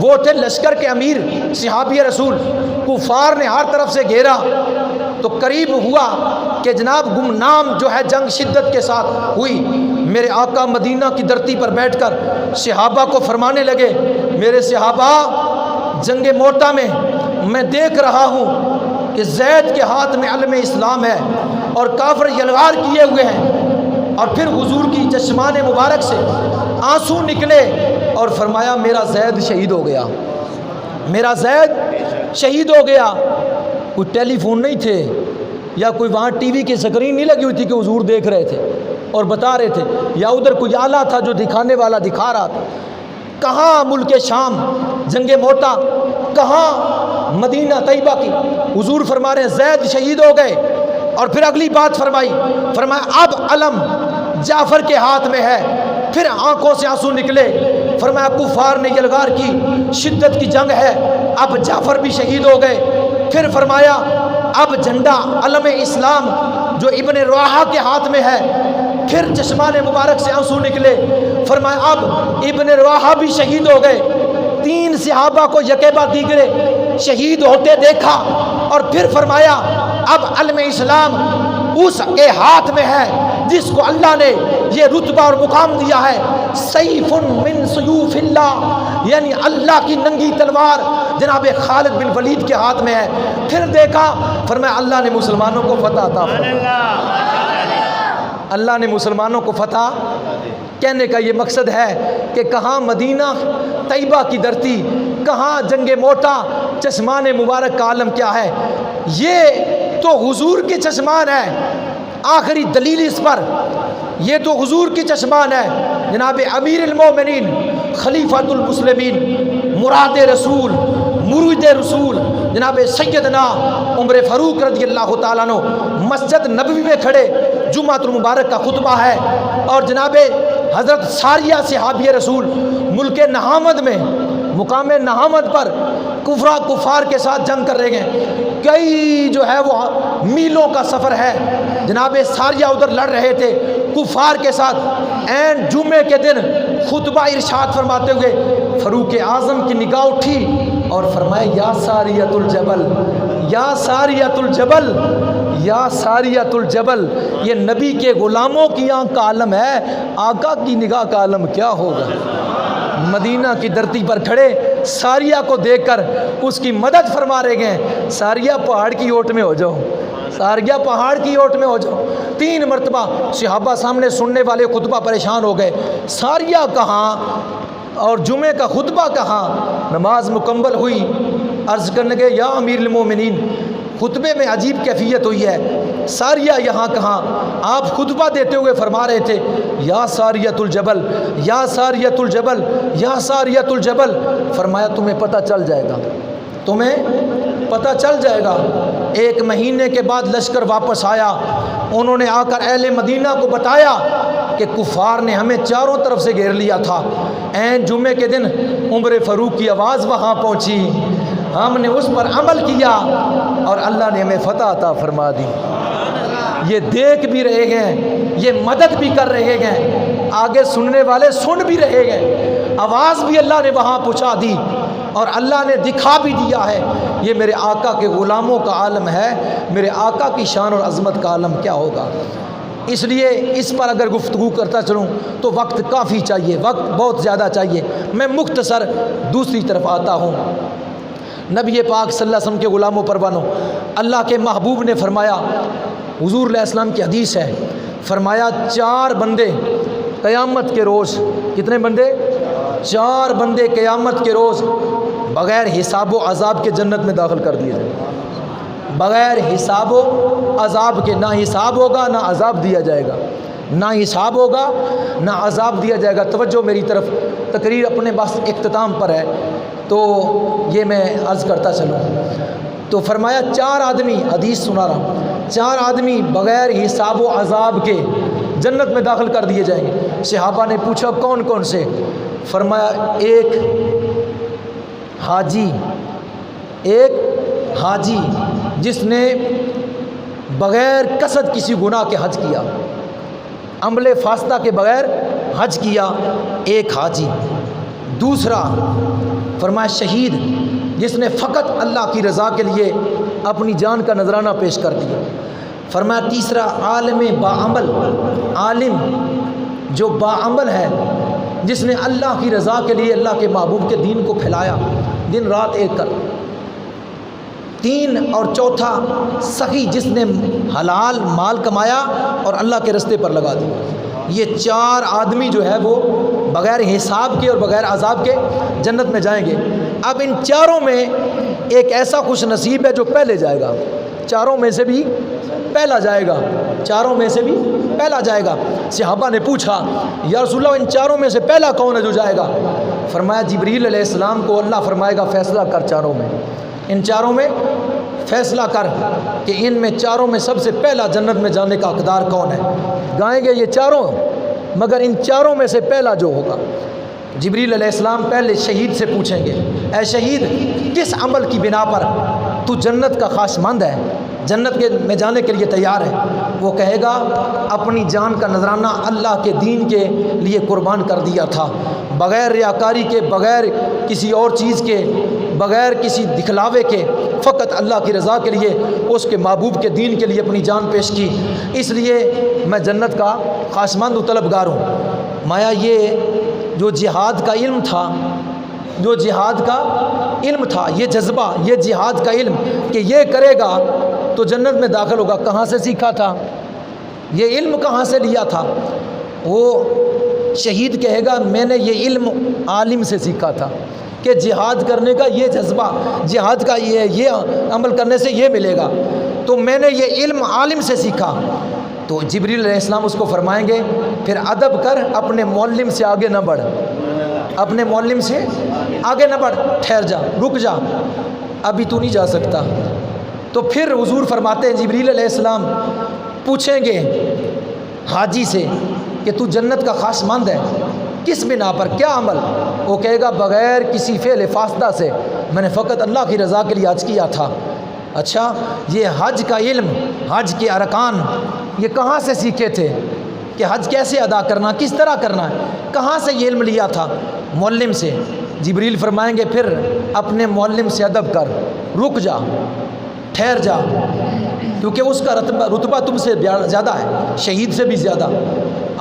وہ تھے لشکر کے امیر صحابی رسول۔ کفار نے ہر طرف سے گھیرا تو قریب ہوا کہ جناب گمنام جو ہے جنگ شدت کے ساتھ ہوئی۔ میرے آقا مدینہ کی دھرتی پر بیٹھ کر صحابہ کو فرمانے لگے، میرے صحابہ، جنگ موتا میں میں دیکھ رہا ہوں کہ زید کے ہاتھ میں علم اسلام ہے اور کافر یلغار کیے ہوئے ہیں۔ اور پھر حضور کی چشمان مبارک سے آنسو نکلے اور فرمایا میرا زید شہید ہو گیا، میرا زید شہید ہو گیا۔ کوئی ٹیلی فون نہیں تھے یا کوئی وہاں ٹی وی کی سکرین نہیں لگی ہوئی تھی کہ حضور دیکھ رہے تھے اور بتا رہے تھے، یا ادھر کوئی آلہ تھا جو دکھانے والا دکھا رہا تھا۔ کہاں ملک شام جنگ موتا، کہاں مدینہ طیبہ کی، حضور فرما رہے ہیں زید شہید ہو گئے۔ اور پھر اگلی بات فرمایا اب علم جعفر کے ہاتھ میں ہے۔ پھر آنکھوں سے آنسو نکلے، فرمایا کفار نے یلغار کی، شدت کی جنگ ہے، اب جعفر بھی شہید ہو گئے۔ پھر فرمایا اب جھنڈا علم اسلام جو ابن رواحہ کے ہاتھ میں ہے۔ پھر چشمان مبارک سے آنسو نکلے، فرمایا اب ابن رواحہ بھی شہید ہو گئے۔ 3 صحابہ کو یکے بعد دیگرے شہید ہوتے دیکھا، اور پھر فرمایا اب علم اسلام اس کے ہاتھ میں ہے جس کو اللہ نے یہ رتبہ اور مقام دیا ہے، سیف من سیوف اللہ، یعنی اللہ کی ننگی تلوار جناب خالد بن ولید کے ہاتھ میں ہے۔ پھر دیکھا، فرمایا اللہ نے مسلمانوں کو فتح عطا فرمایا، اللہ نے مسلمانوں کو فتح۔ کہنے کا یہ مقصد ہے کہ کہاں مدینہ طیبہ کی دھرتی، کہاں جنگ موتا، چشمان مبارک کا عالم کیا ہے؟ یہ تو حضور کی چشمان ہے۔ آخری دلیل اس پر، یہ تو حضور کی چشمان ہے، جناب امیر المومنین، خلیفۃ المسلمین، مراد رسول، مرید رسول، جناب سیدنا عمر فاروق رضی اللہ تعالیٰ عنہ مسجد نبوی میں کھڑے، جمعۃ المبارک کا خطبہ ہے، اور جناب حضرت ساریہ صحابی رسول ملک نہامد میں مقام نہامت پر کفار کے ساتھ جنگ کر رہے ہیں، کئی جو ہے وہ میلوں کا سفر ہے، جناب ساریہ ادھر لڑ رہے تھے کفار کے ساتھ۔ این جمعے کے دن خطبہ ارشاد فرماتے ہوئے فاروق اعظم کی نگاہ اٹھی اور فرمایا یا ساریۃ الجبل، یا ساریۃ الجبل، یا ساریۃ الجبل۔ یہ نبی کے غلاموں کی آنکھ کا عالم ہے، آقا کی نگاہ کا عالم کیا ہوگا؟ مدینہ کی دھرتی پر کھڑے ساریہ کو دیکھ کر اس کی مدد فرما رہے گئے، ساریہ پہاڑ کی اوٹ میں ہو جاؤ، ساریہ پہاڑ کی اوٹ میں ہو جاؤ۔ 3 مرتبہ صحابہ سامنے سننے والے خطبہ پریشان ہو گئے، ساریہ کہاں اور جمعے کا خطبہ کہاں؟ نماز مکمل ہوئی، عرض کرنے گئے یا امیر المومنین خطبے میں عجیب کیفیت ہوئی ہے، ساریہ یہاں کہاں؟ آپ خطبہ دیتے ہوئے فرما رہے تھے یا ساریۃ الجبل، یا ساریۃ الجبل، یا ساریۃ الجبل۔ فرمایا تمہیں پتہ چل جائے گا، تمہیں پتہ چل جائے گا۔ 1 مہینے کے بعد لشکر واپس آیا، انہوں نے آ کر اہل مدینہ کو بتایا کہ کفار نے ہمیں چاروں طرف سے گھیر لیا تھا۔ این جمعے کے دن عمر فاروق کی آواز وہاں پہنچی، ہم نے اس پر عمل کیا اور اللہ نے ہمیں فتح عطا فرما دی۔ یہ دیکھ بھی رہے گئے، یہ مدد بھی کر رہے گئے، آگے سننے والے سن بھی رہے گئے، آواز بھی اللہ نے وہاں پہنچا دی اور اللہ نے دکھا بھی دیا ہے۔ یہ میرے آقا کے غلاموں کا عالم ہے، میرے آقا کی شان اور عظمت کا عالم کیا ہوگا؟ اس لیے اس پر اگر گفتگو کرتا چلوں تو وقت کافی چاہیے، وقت بہت زیادہ چاہیے۔ میں مختصر دوسری طرف آتا ہوں۔ نبی پاک صلی اللہ علیہ وسلم کے غلاموں پر بنو، اللہ کے محبوب نے فرمایا، حضور علیہ السلام کی حدیث ہے، فرمایا 4 بندے قیامت کے روز، کتنے بندے؟ 4 بندے قیامت کے روز بغیر حساب و عذاب کے جنت میں داخل کر دیے جائیں، بغیر حساب و عذاب کے، نہ حساب ہوگا نہ عذاب دیا جائے گا، نہ حساب ہوگا نہ عذاب دیا جائے گا۔ توجہ میری طرف، تقریر اپنے بس اختتام پر ہے تو یہ میں عرض کرتا چلوں۔ تو فرمایا 4 آدمی، حدیث سنا رہا ہوں، 4 آدمی بغیر حساب و عذاب کے جنت میں داخل کر دیے جائیں گے۔ صحابہ نے پوچھا کون کون سے؟ فرمایا ایک حاجی جس نے بغیر قصد کسی گناہ کے حج کیا، عمل فاسدہ کے بغیر حج کیا، ایک حاجی۔ دوسرا فرمایا شہید جس نے فقط اللہ کی رضا کے لیے اپنی جان کا نذرانہ پیش کر دیا۔ فرمایا تیسرا عالم باعمل، عالم جو باعمل ہے، جس نے اللہ کی رضا کے لیے اللہ کے محبوب کے دین کو پھیلایا دن رات ایک کر۔ 3 اور چوتھا سخی جس نے حلال مال کمایا اور اللہ کے رستے پر لگا دیا۔ یہ 4 آدمی جو ہے وہ بغیر حساب کے اور بغیر عذاب کے جنت میں جائیں گے۔ اب ان 4 میں ایک ایسا خوش نصیب ہے جو پہلے جائے گا، 4 میں سے بھی پہلا جائے گا، 4 میں سے بھی پہلا جائے گا۔ صحابہ نے پوچھا یا رسول اللہ ان 4 میں سے پہلا کون ہے جو جائے گا؟ فرمایا جبریل علیہ السلام کو اللہ فرمائے گا فیصلہ کر 4 میں، ان 4 میں فیصلہ کر کہ ان میں 4 میں سب سے پہلا جنت میں جانے کا حقدار کون ہے۔ گائیں گے یہ 4 مگر ان 4 میں سے پہلا جو ہوگا، جبریل علیہ السلام پہلے شہید سے پوچھیں گے اے شہید کس عمل کی بنا پر تو جنت کا خواہش مند ہے، جنت کے میں جانے کے لیے تیار ہے؟ وہ کہے گا اپنی جان کا نذرانہ اللہ کے دین کے لیے قربان کر دیا تھا، بغیر ریاکاری کے، بغیر کسی اور چیز کے، بغیر کسی دکھلاوے کے، فقط اللہ کی رضا کے لیے، اس کے محبوب کے دین کے لیے اپنی جان پیش کی، اس لیے میں جنت کا خواہشمند و طلبگار ہوں۔ مایا یہ جو جہاد کا علم تھا، جو جہاد کا علم تھا، یہ جذبہ، یہ جہاد کا علم کہ یہ کرے گا تو جنت میں داخل ہوگا، کہاں سے سیکھا تھا؟ یہ علم کہاں سے لیا تھا؟ وہ شہید کہے گا میں نے یہ علم عالم سے سیکھا تھا کہ جہاد کرنے کا یہ جذبہ، جہاد کا یہ عمل کرنے سے یہ ملے گا، تو میں نے یہ علم عالم سے سیکھا۔ تو جبریل علیہ السلام اس کو فرمائیں گے پھر ادب کر، اپنے معلم سے آگے نہ بڑھ، اپنے معلم سے آگے نہ بڑھ، ٹھہر جا، رک جا، ابھی تو نہیں جا سکتا۔ تو پھر حضور فرماتے ہیں جبریل علیہ السلام پوچھیں گے حاجی سے کہ تو جنت کا خواہشمند ہے کس بنا پر، کیا عمل؟ وہ کہے گا بغیر کسی فعل فاسدہ سے میں نے فقط اللہ کی رضا کے لیے حج کیا تھا۔ اچھا، یہ حج کا علم، حج کے ارکان یہ کہاں سے سیکھے تھے کہ حج کیسے ادا کرنا، کس طرح کرنا ہے؟ کہاں سے یہ علم لیا تھا؟ معلم سے۔ جبریل فرمائیں گے پھر اپنے معلم سے ادب کر، رک جا، ٹھہر جا، کیونکہ اس کا رتبہ تم سے زیادہ ہے، شہید سے بھی زیادہ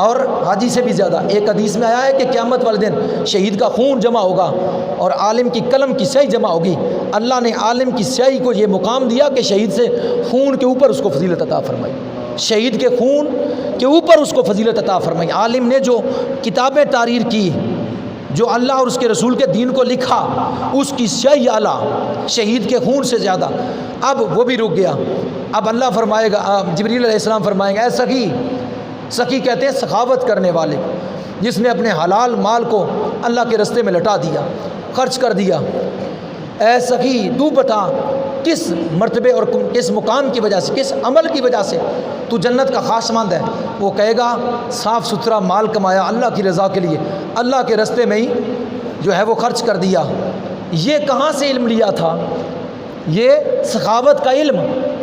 اور حاجی سے بھی زیادہ۔ ایک حدیث میں آیا ہے کہ قیامت والے دن شہید کا خون جمع ہوگا اور عالم کی قلم کی سیاہی جمع ہوگی۔ اللہ نے عالم کی سیاہی کو یہ مقام دیا کہ شہید سے خون کے اوپر اس کو فضیلت عطا فرمائی، شہید کے خون کے اوپر اس کو فضیلت عطا فرمائی۔ عالم نے جو کتابیں تحریر کی، جو اللہ اور اس کے رسول کے دین کو لکھا، اس کی سیاہی اعلیٰ، شہید کے خون سے زیادہ۔ اب وہ بھی رک گیا۔ اب اللہ فرمائے گا، جبریل علیہ السلام فرمائیں گے، اے سخی، سخی کہتے ہیں سخاوت کرنے والے، جس نے اپنے حلال مال کو اللہ کے رستے میں لٹا دیا، خرچ کر دیا، اے سخی تو بتا کس مرتبے اور کس مقام کی وجہ سے، کس عمل کی وجہ سے تو جنت کا خواہشمند ہے؟ وہ کہے گا صاف ستھرا مال کمایا اللہ کی رضا کے لیے، اللہ کے رستے میں ہی جو ہے وہ خرچ کر دیا۔ یہ کہاں سے علم لیا تھا؟ یہ سخاوت کا علم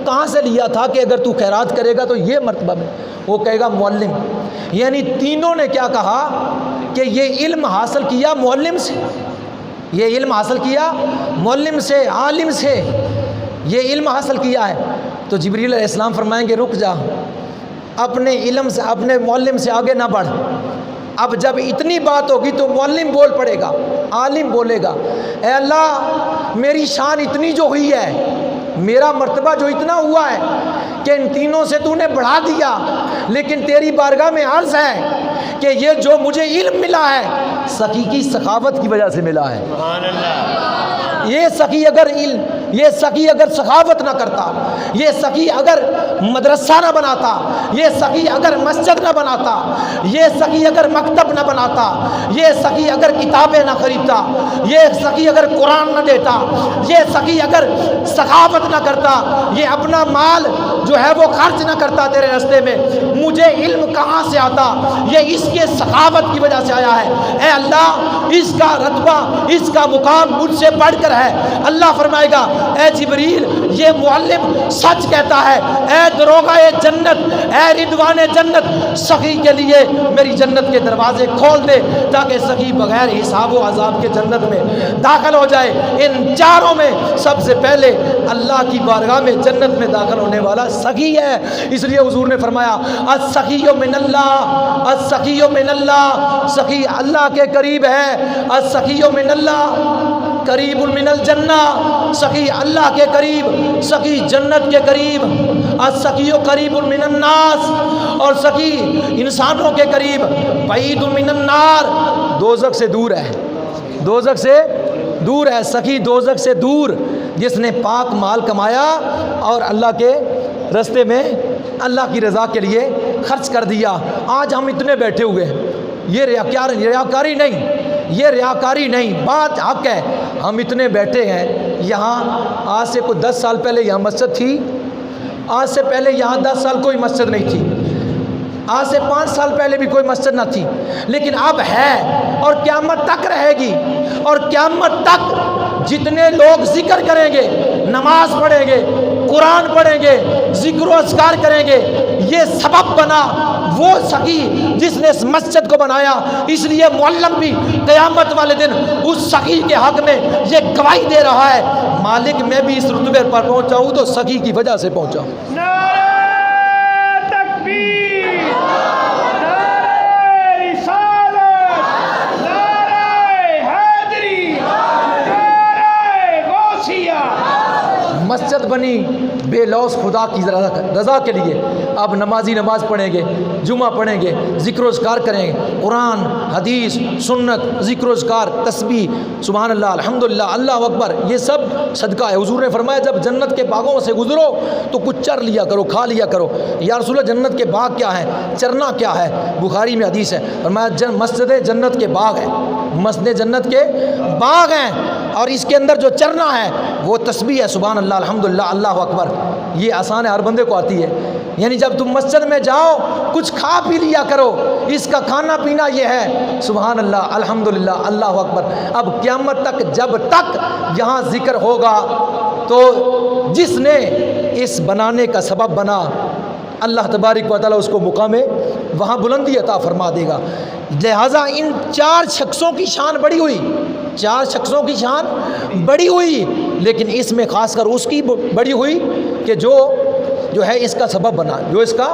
کہاں سے لیا تھا کہ اگر تو خیرات کرے گا تو یہ مرتبہ میں؟ وہ کہے گا معلم۔ یعنی تینوں نے کیا کہا کہ یہ علم حاصل کیا معلم سے، یہ علم حاصل کیا معلم سے، عالم سے یہ علم حاصل کیا ہے۔ تو جبریل علیہ السلام فرمائیں گے رک جا، اپنے علم سے، اپنے معلم سے آگے نہ بڑھ۔ اب جب اتنی بات ہوگی تو معلم بول پڑے گا، عالم بولے گا، اے اللہ میری شان اتنی جو ہوئی ہے، میرا مرتبہ جو اتنا ہوا ہے کہ ان تینوں سے تو نے بڑھا دیا، لیکن تیری بارگاہ میں عرض ہے کہ یہ جو مجھے علم ملا ہے سخی کی سخاوت کی وجہ سے ملا ہے۔ سبحان اللہ۔ یہ سخی اگر علم، یہ سخی اگر سخاوت نہ کرتا، یہ سخی اگر مدرسہ نہ بناتا، یہ سخی اگر مسجد نہ بناتا، یہ سخی اگر مکتب نہ بناتا، یہ سخی اگر کتابیں نہ خریدتا، یہ سخی اگر قرآن نہ دیتا، یہ سخی اگر سخاوت نہ کرتا، یہ اپنا مال جو ہے وہ خرچ نہ کرتا تیرے راستے میں، مجھے علم کہاں سے آتا؟ یہ اس کے سخاوت کی وجہ سے آیا ہے۔ اے اللہ اس کا رتبہ، اس کا مقام مجھ سے بڑھ کر ہے۔ اللہ فرمائے گا اے جبریل یہ معلم سچ کہتا ہے، اے دروغہ جنت، اے رضوان جنت، سخی کے لیے میری جنت کے دروازے کھول دے تاکہ سخی بغیر حساب و عذاب کے جنت میں داخل ہو جائے۔ ان چاروں میں سب سے پہلے اللہ کی بارگاہ میں جنت میں داخل ہونے والا سخی ہے۔ اس لیے حضور نے فرمایا السخی من اللہ، السخی من اللہ، سخی اللہ کے قریب ہے، السخی من اللہ قریب من الجنہ، سخی اللہ کے قریب، سخی جنت کے قریب، السخی قریب من الناس، اور سخی انسانوں کے قریب، بعید من النار، دوزخ سے دور ہے، دوزخ سے دور ہے۔ سخی دوزخ سے دور جس نے پاک مال کمایا اور اللہ کے راستے میں اللہ کی رضا کے لیے خرچ کر دیا۔ آج ہم اتنے بیٹھے ہوئے ہیں، یہ ریاکاری نہیں، یہ ریاکاری نہیں، بات حق ہے۔ ہم اتنے بیٹھے ہیں یہاں، آج سے کوئی 10 سال پہلے یہاں مسجد تھی، آج سے پہلے یہاں 10 سال کوئی مسجد نہیں تھی، آج سے 5 سال پہلے بھی کوئی مسجد نہ تھی، لیکن اب ہے اور قیامت تک رہے گی۔ اور قیامت تک جتنے لوگ ذکر کریں گے، نماز پڑھیں گے، قرآن پڑھیں گے، ذکر و اذکار کریں گے، یہ سبب بنا وہ سخی جس نے اس مسجد کو بنایا۔ اس لیے معلم بھی قیامت والے دن اس سخی کے حق میں یہ گواہی دے رہا ہے، مالک میں بھی اس رتبے پر پہنچا ہوں تو سخی کی وجہ سے پہنچا ہوں۔ نعرہ تکبیر، نعرہ رسالت، نعرہ حیدری، نعرہ غوثیہ۔ مسجد بنی بے لوث خدا کی رضا کے لیے، اب نمازی نماز پڑھیں گے، جمعہ پڑھیں گے، ذکر و اذکار کریں گے، قرآن، حدیث، سنت، ذکر و اذکار، تسبیح، سبحان اللہ، الحمدللہ، اللہ اکبر، یہ سب صدقہ ہے۔ حضور نے فرمایا جب جنت کے باغوں سے گزرو تو کچھ چر لیا کرو، کھا لیا کرو۔ یا رسول اللہ جنت کے باغ کیا ہیں؟ چرنا کیا ہے؟ بخاری میں حدیث ہے، فرمایا مسجد جنت کے باغ ہیں، مسجد جنت کے باغ ہیں، اور اس کے اندر جو چرنا ہے وہ تسبیح ہے، سبحان اللہ، الحمدللہ، اللہ اکبر۔ یہ آسان ہے، ہر بندے کو آتی ہے، یعنی جب تم مسجد میں جاؤ کچھ کھا پی لیا کرو، اس کا کھانا پینا یہ ہے۔ سبحان اللہ، الحمدللہ، اللہ اکبر۔ اب قیامت تک جب تک یہاں ذکر ہوگا تو جس نے اس بنانے کا سبب بنا، اللہ تبارک و تعالیٰ اس کو مقام وہاں بلندی عطا فرما دے گا۔ لہٰذا ان 4 شخصوں کی شان بڑی ہوئی، 4 شخصوں کی شان بڑی ہوئی، لیکن اس میں خاص کر اس کی بڑی ہوئی کہ جو ہے اس کا سبب بنا، جو اس کا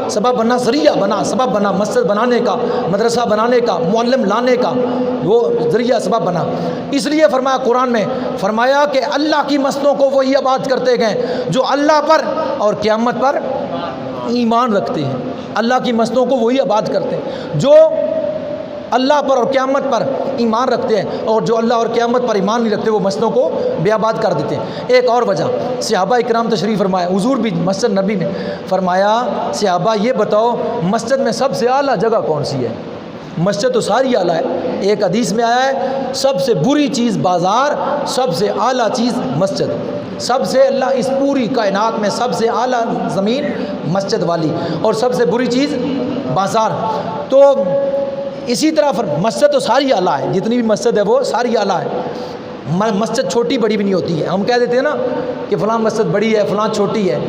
سبب بنا، ذریعہ بنا، سبب بنا، مسجد بنانے کا، مدرسہ بنانے کا، معلم لانے کا، وہ ذریعہ سبب بنا۔ اس لیے فرمایا قرآن میں، فرمایا کہ اللہ کی مسجدوں کو وہی آباد کرتے گئے جو اللہ پر اور قیامت پر ایمان رکھتے ہیں۔ اللہ کی مسجدوں کو وہی آباد کرتے ہیں جو اللہ پر اور قیامت پر ایمان رکھتے ہیں، اور جو اللہ اور قیامت پر ایمان نہیں رکھتے وہ مسجدوں کو بے آباد کر دیتے ہیں۔ ایک اور وجہ، صحابہ اکرام تشریف فرمایا، حضور بھی مسجد نبی میں فرمایا، صحابہ یہ بتاؤ مسجد میں سب سے اعلیٰ جگہ کون سی ہے؟ مسجد تو ساری اعلیٰ ہے، ایک حدیث میں آیا ہے سب سے بری چیز بازار، سب سے اعلیٰ چیز مسجد۔ سب سے اللہ اس پوری کائنات میں سب سے اعلیٰ زمین مسجد والی، اور سب سے بری چیز بازار۔ تو اسی طرح مسجد تو ساری اعلیٰ ہے، جتنی بھی مسجد ہے وہ ساری اعلیٰ ہے۔ مسجد چھوٹی بڑی بھی نہیں ہوتی ہے۔ ہم کہہ دیتے ہیں نا کہ فلاں مسجد بڑی ہے فلاں چھوٹی ہے،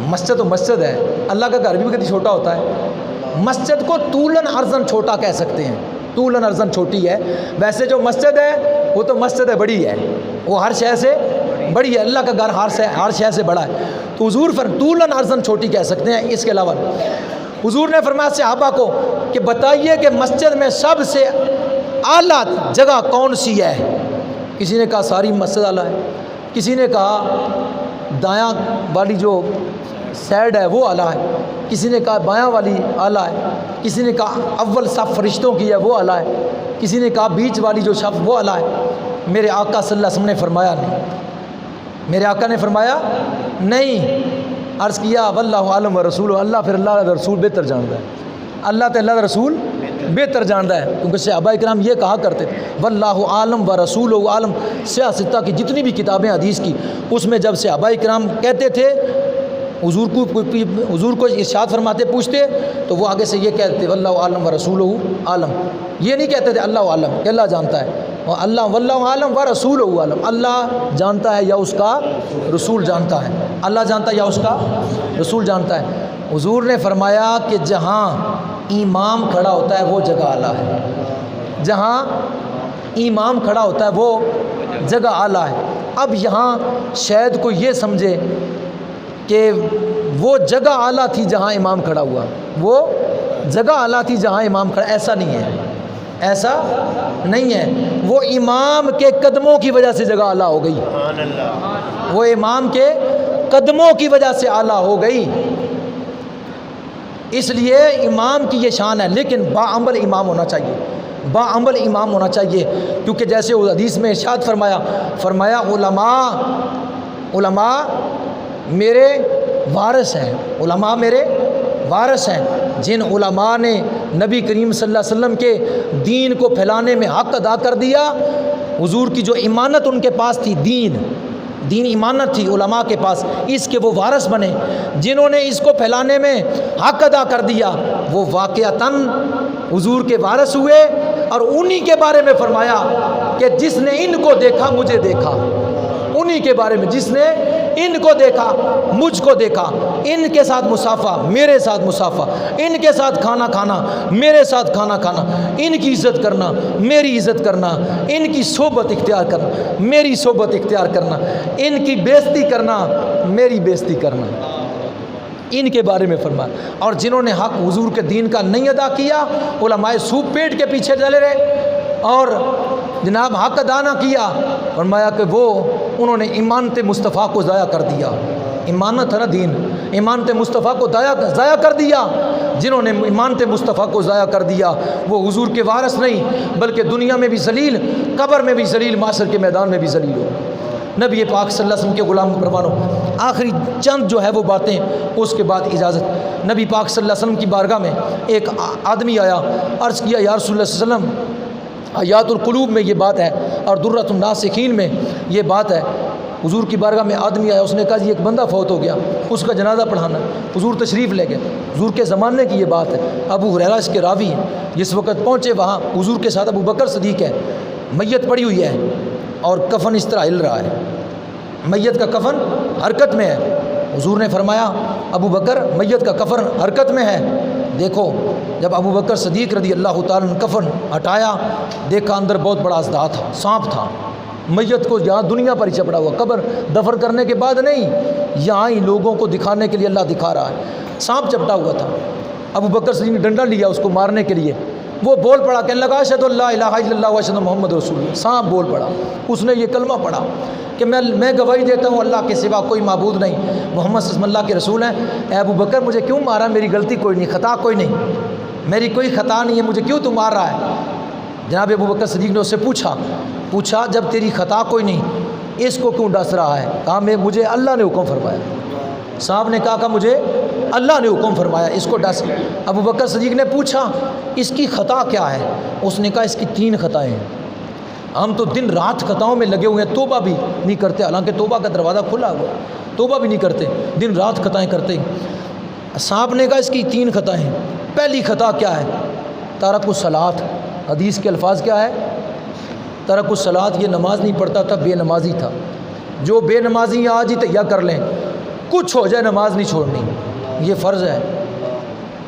مسجد تو مسجد ہے۔ اللہ کا گھر بھی کتنی چھوٹا ہوتا ہے۔ مسجد کو طولن عرضن چھوٹا کہہ سکتے ہیں، طولن عرضن چھوٹی ہے۔ ویسے جو مسجد ہے وہ تو مسجد ہے، بڑی ہے، وہ ہر شے سے بڑی ہے۔ اللہ کا گھر ہر شے سے بڑا ہے۔ تو حضور طولن عرضن چھوٹی کہہ سکتے ہیں۔ اس کے علاوہ حضور نے فرمایا صحابہ کو کہ بتائیے کہ مسجد میں سب سے اعلیٰ جگہ کون سی ہے؟ کسی نے کہا ساری مسجد اعلیٰ ہے، کسی نے کہا دایاں والی جو سائڈ ہے وہ اعلیٰ ہے، کسی نے کہا بایاں والی اعلیٰ ہے، کسی نے کہا اول صف فرشتوں کی ہے وہ اعلیٰ ہے، کسی نے کہا بیچ والی جو صف وہ اعلیٰ ہے۔ میرے آقا صلی اللہ علیہ وسلم نے فرمایا نہیں، میرے آقا نے فرمایا نہیں۔ عرض کیا واللہ عالم و رسول، اللہ پھر اللہ کا رسول بہتر جانتا ہے، اللہ تو اللہ کا رسول بہتر جانتا ہے، کیونکہ صحابہ اکرام یہ کہا کرتے تھے واللہ عالم و رسول عالم۔ سیاہ ستہ کی جتنی بھی کتابیں حدیث کی، اس میں جب صحابہ اکرام کہتے تھے حضور کو ارشاد فرماتے پوچھتے تو وہ آگے سے یہ کہتے تھے واللہ عالم و رسول عالم، یہ نہیں کہتے تھے اللہ عالم کہ اللہ جانتا ہے، اور اللہ واللہ عالم و رسول عالم، اللہ جانتا ہے یا اس کا رسول جانتا ہے، اللہ جانتا ہے یا اس کا رسول جانتا ہے۔ حضور نے فرمایا کہ جہاں امام کھڑا ہوتا ہے وہ جگہ اعلیٰ ہے، جہاں امام کھڑا ہوتا ہے وہ جگہ اعلیٰ ہے۔ اب یہاں شاید کوئی یہ سمجھے کہ وہ جگہ اعلیٰ تھی جہاں امام کھڑا ہوا، وہ جگہ اعلیٰ تھی جہاں امام کھڑا، ایسا نہیں ہے، ایسا نہیں ہے۔ وہ امام کے قدموں کی وجہ سے جگہ اعلیٰ ہو گئی، وہ امام کے قدموں کی وجہ سے اعلیٰ ہو گئی، اس لیے امام کی یہ شان ہے۔ لیکن باعمل امام ہونا چاہیے، باعمل امام ہونا چاہیے، کیونکہ جیسے وہ حدیث میں ارشاد فرمایا علماء میرے وارث ہیں، علماء میرے وارث ہیں۔ جن علماء نے نبی کریم صلی اللہ علیہ وسلم کے دین کو پھیلانے میں حق ادا کر دیا، حضور کی جو امانت ان کے پاس تھی، دین امانت تھی علماء کے پاس، اس کے وہ وارث بنے۔ جنہوں نے اس کو پھیلانے میں حق ادا کر دیا وہ واقعتاً حضور کے وارث ہوئے، اور انہی کے بارے میں فرمایا کہ جس نے ان کو دیکھا مجھے دیکھا، انہی کے بارے میں جس نے ان کو دیکھا مجھ کو دیکھا، ان کے ساتھ مسافہ میرے ساتھ مسافہ، ان کے ساتھ کھانا کھانا میرے ساتھ کھانا کھانا، ان کی عزت کرنا میری عزت کرنا، ان کی صحبت اختیار کرنا میری صحبت اختیار کرنا، ان کی بےزتی کرنا میری بےزتی کرنا، ان کے بارے میں فرمایا۔ اور جنہوں نے حق حضور کے دین کا نہیں ادا کیا، علماء سوپ پیٹ کے پیچھے چلے رہے اور جناب حق ادا نہ کیا، فرمایا کہ انہوں نے امانت مصطفیٰ کو ضائع کر دیا۔ امانت ہے نا دین، امانت مصطفیٰ کو ضائع کر دیا۔ جنہوں نے امانت مصطفیٰ کو ضائع کر دیا وہ حضور کے وارث نہیں، بلکہ دنیا میں بھی ذلیل، قبر میں بھی ذلیل، معاشر کے میدان میں بھی ذلیل ہو۔ نبی پاک صلی اللہ علیہ وسلم کے غلام پروانوں، آخری چند جو ہے وہ باتیں، اس کے بعد اجازت۔ نبی پاک صلی اللہ علیہ وسلم کی بارگاہ میں ایک آدمی آیا، عرض کیا یا رسول اللہ صلی اللہ علیہ وسلم، آیات القلوب میں یہ بات ہے اور درۃ الناسخین میں یہ بات ہے حضور کی بارگاہ میں آدمی آیا، اس نے کہا جی ایک بندہ فوت ہو گیا، اس کا جنازہ پڑھانا ہے۔ حضور تشریف لے گئے، حضور کے زمانے کی یہ بات ہے، ابو ہریرہ اس کے راوی ہیں۔ جس وقت پہنچے وہاں حضور کے ساتھ ابو بکر صدیق ہے، میت پڑی ہوئی ہے اور کفن اس طرح ہل رہا ہے، میت کا کفن حرکت میں ہے۔ حضور نے فرمایا ابو بکر میت کا کفن حرکت میں ہے، دیکھو۔ جب ابو بکر صدیق رضی اللہ تعالیٰ نے کفن ہٹایا، دیکھا اندر بہت بڑا اژدہا تھا، سانپ تھا۔ میت کو یہاں دنیا پر ہی چپڑا ہوا، قبر دفن کرنے کے بعد نہیں، یہاں ہی لوگوں کو دکھانے کے لیے اللہ دکھا رہا ہے، سانپ چپٹا ہوا تھا۔ ابو بکر صدیق نے ڈنڈا لیا اس کو مارنے کے لیے، وہ بول پڑا، کہنے لگا اشہد اللہ الہ الا اللہ و اشہد محمد رسول اللہ۔ سانپ بول پڑا، اس نے یہ کلمہ پڑھا کہ میں گواہی دیتا ہوں اللہ کے سوا کوئی معبود نہیں، محمد صلی اللہ علیہ وسلم اللہ کے رسول ہیں۔ اے ابو بکر مجھے کیوں مارا؟ میری غلطی کوئی نہیں، خطا کوئی نہیں، میری کوئی خطا نہیں ہے، مجھے کیوں تو مار رہا ہے؟ جناب ابو بکر صدیق نے اس سے پوچھا جب تیری خطا کوئی نہیں، اس کو کیوں ڈس رہا ہے؟ کہا مجھے اللہ نے حکم فرمایا۔ صاحب نے کہا مجھے اللہ نے حکم فرمایا اس کو ڈس۔ ابو بکر صدیق نے پوچھا اس کی خطا کیا ہے؟ اس نے کہا اس کی 3 خطائیں ہیں، ہم تو دن رات خطاؤں میں لگے ہوئے ہیں، توبہ بھی نہیں کرتے، حالانکہ توبہ کا دروازہ کھلا ہوا، توبہ بھی نہیں کرتے، دن رات خطائیں کرتے۔ صاحب نے کہا اس کی 3 خطائیں ہیں۔ پہلی خطا کیا ہے؟ ترک الصلاۃ۔ حدیث کے الفاظ کیا ہے؟ ترک الصلاۃ، یہ نماز نہیں پڑھتا تھا، بے نمازی تھا۔ جو بے نمازی آج ہی تیار کر لیں، کچھ ہو جائے نماز نہیں چھوڑنی، یہ فرض ہے،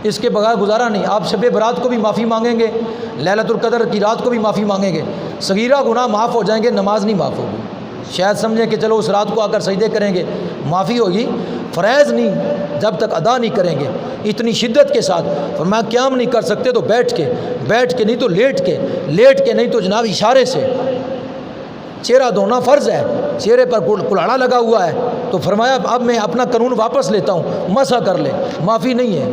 اس کے بغیر گزارا نہیں۔ آپ شب برات کو بھی معافی مانگیں گے، لیلۃ القدر کی رات کو بھی معافی مانگیں گے، صغیرہ گناہ معاف ہو جائیں گے، نماز نہیں معاف ہوگی۔ شاید سمجھیں کہ چلو اس رات کو آ کر سجدے کریں گے معافی ہوگی، فرائض نہیں جب تک ادا نہیں کریں گے اتنی شدت کے ساتھ۔ فرمایا قیام نہیں کر سکتے تو بیٹھ کے نہیں تو لیٹ کے نہیں تو جناب اشارے سے۔ چہرہ دھونا فرض ہے، چہرے پر کلاڑا لگا ہوا ہے تو فرمایا اب میں اپنا قانون واپس لیتا ہوں، مسح کر لے، معافی نہیں ہے،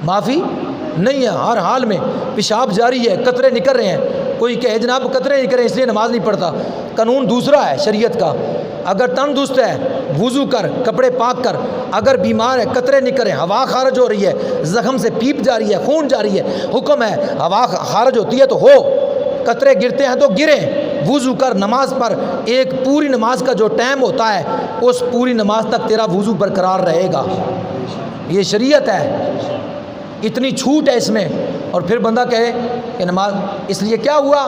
معافی نہیں ہے۔ ہر حال میں پیشاب جاری ہے، قطرے نکل رہے ہیں، کوئی کہے جناب قطرے نکل رہے ہیں اس لیے نماز نہیں پڑھتا، قانون دوسرا ہے شریعت کا۔ اگر تندرست ہے وضو کر، کپڑے پاک کر، اگر بیمار ہے قطرے نکل رہے ہیں، ہوا خارج ہو رہی ہے، زخم سے پیپ جاری ہے، خون جاری ہے، حکم ہے ہوا خارج ہوتی ہے تو ہو، قطرے گرتے ہیں تو گریں، وضو کر، نماز پر۔ ایک پوری نماز کا جو ٹائم ہوتا ہے اس پوری نماز تک تیرا وضو برقرار رہے گا، یہ شریعت ہے، اتنی چھوٹ ہے اس میں۔ اور پھر بندہ کہے کہ نماز، اس لیے کیا ہوا؟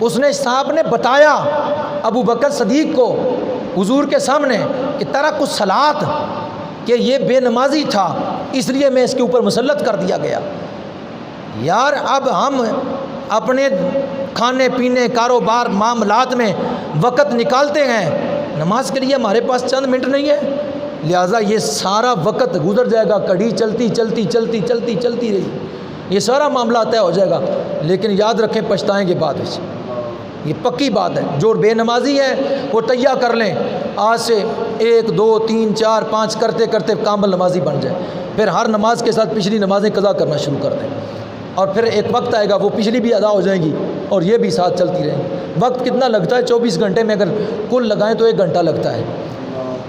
اس نے صاحب نے بتایا ابو بکر صدیق کو حضور کے سامنے کہ ترک الصلاۃ، کہ یہ بے نمازی تھا اس لیے میں اس کے اوپر مسلط کر دیا گیا۔ یار اب ہم اپنے کھانے پینے، کاروبار، معاملات میں وقت نکالتے ہیں، نماز کے لیے ہمارے پاس چند منٹ نہیں ہے، لہٰذا یہ سارا وقت گزر جائے گا، کڑی چلتی رہی، یہ سارا معاملہ طے ہو جائے گا، لیکن یاد رکھیں پچھتائیں گے بعد میں، یہ پکی بات ہے۔ جو بے نمازی ہیں وہ تیار کر لیں، آج سے 1 2 3 4 5 کرتے کرتے کامل نمازی بن جائے، پھر ہر نماز کے ساتھ پچھلی نمازیں قضا کرنا شروع کر دیں، اور پھر ایک وقت آئے گا وہ پچھلی بھی ادا ہو جائیں گی اور یہ بھی ساتھ چلتی رہیں گی۔ وقت کتنا لگتا ہے؟ 24 گھنٹے میں اگر کل لگائیں تو 1 گھنٹہ لگتا ہے۔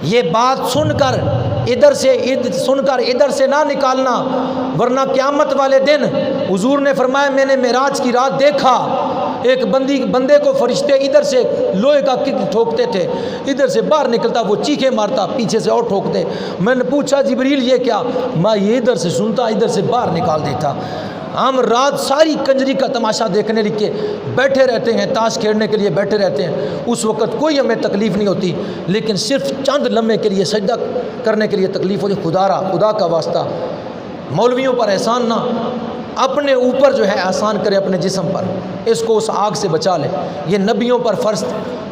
یہ بات سن کر ادھر سے نہ نکالنا، ورنہ قیامت والے دن حضور نے فرمایا میں نے معراج کی رات دیکھا، ایک بندے کو فرشتے ادھر سے لوہے کا کک ٹھوکتے تھے، ادھر سے باہر نکلتا وہ چیخیں مارتا، پیچھے سے اور ٹھوکتے۔ میں نے پوچھا جبریل یہ کیا؟ میں یہ ادھر سے سنتا ادھر سے باہر نکال دیتا۔ ہم رات ساری کنجری کا تماشا دیکھنے کے بیٹھے رہتے ہیں، تاش کھیلنے کے لیے بیٹھے رہتے ہیں، اس وقت کوئی ہمیں تکلیف نہیں ہوتی، لیکن صرف چند لمحے کے لیے سجدہ کرنے کے لیے تکلیف ہوتی۔ خدا کا واسطہ مولویوں پر احسان نہ، اپنے اوپر جو ہے احسان کرے، اپنے جسم پر، اس کو اس آگ سے بچا لے۔ یہ نبیوں پر فرض،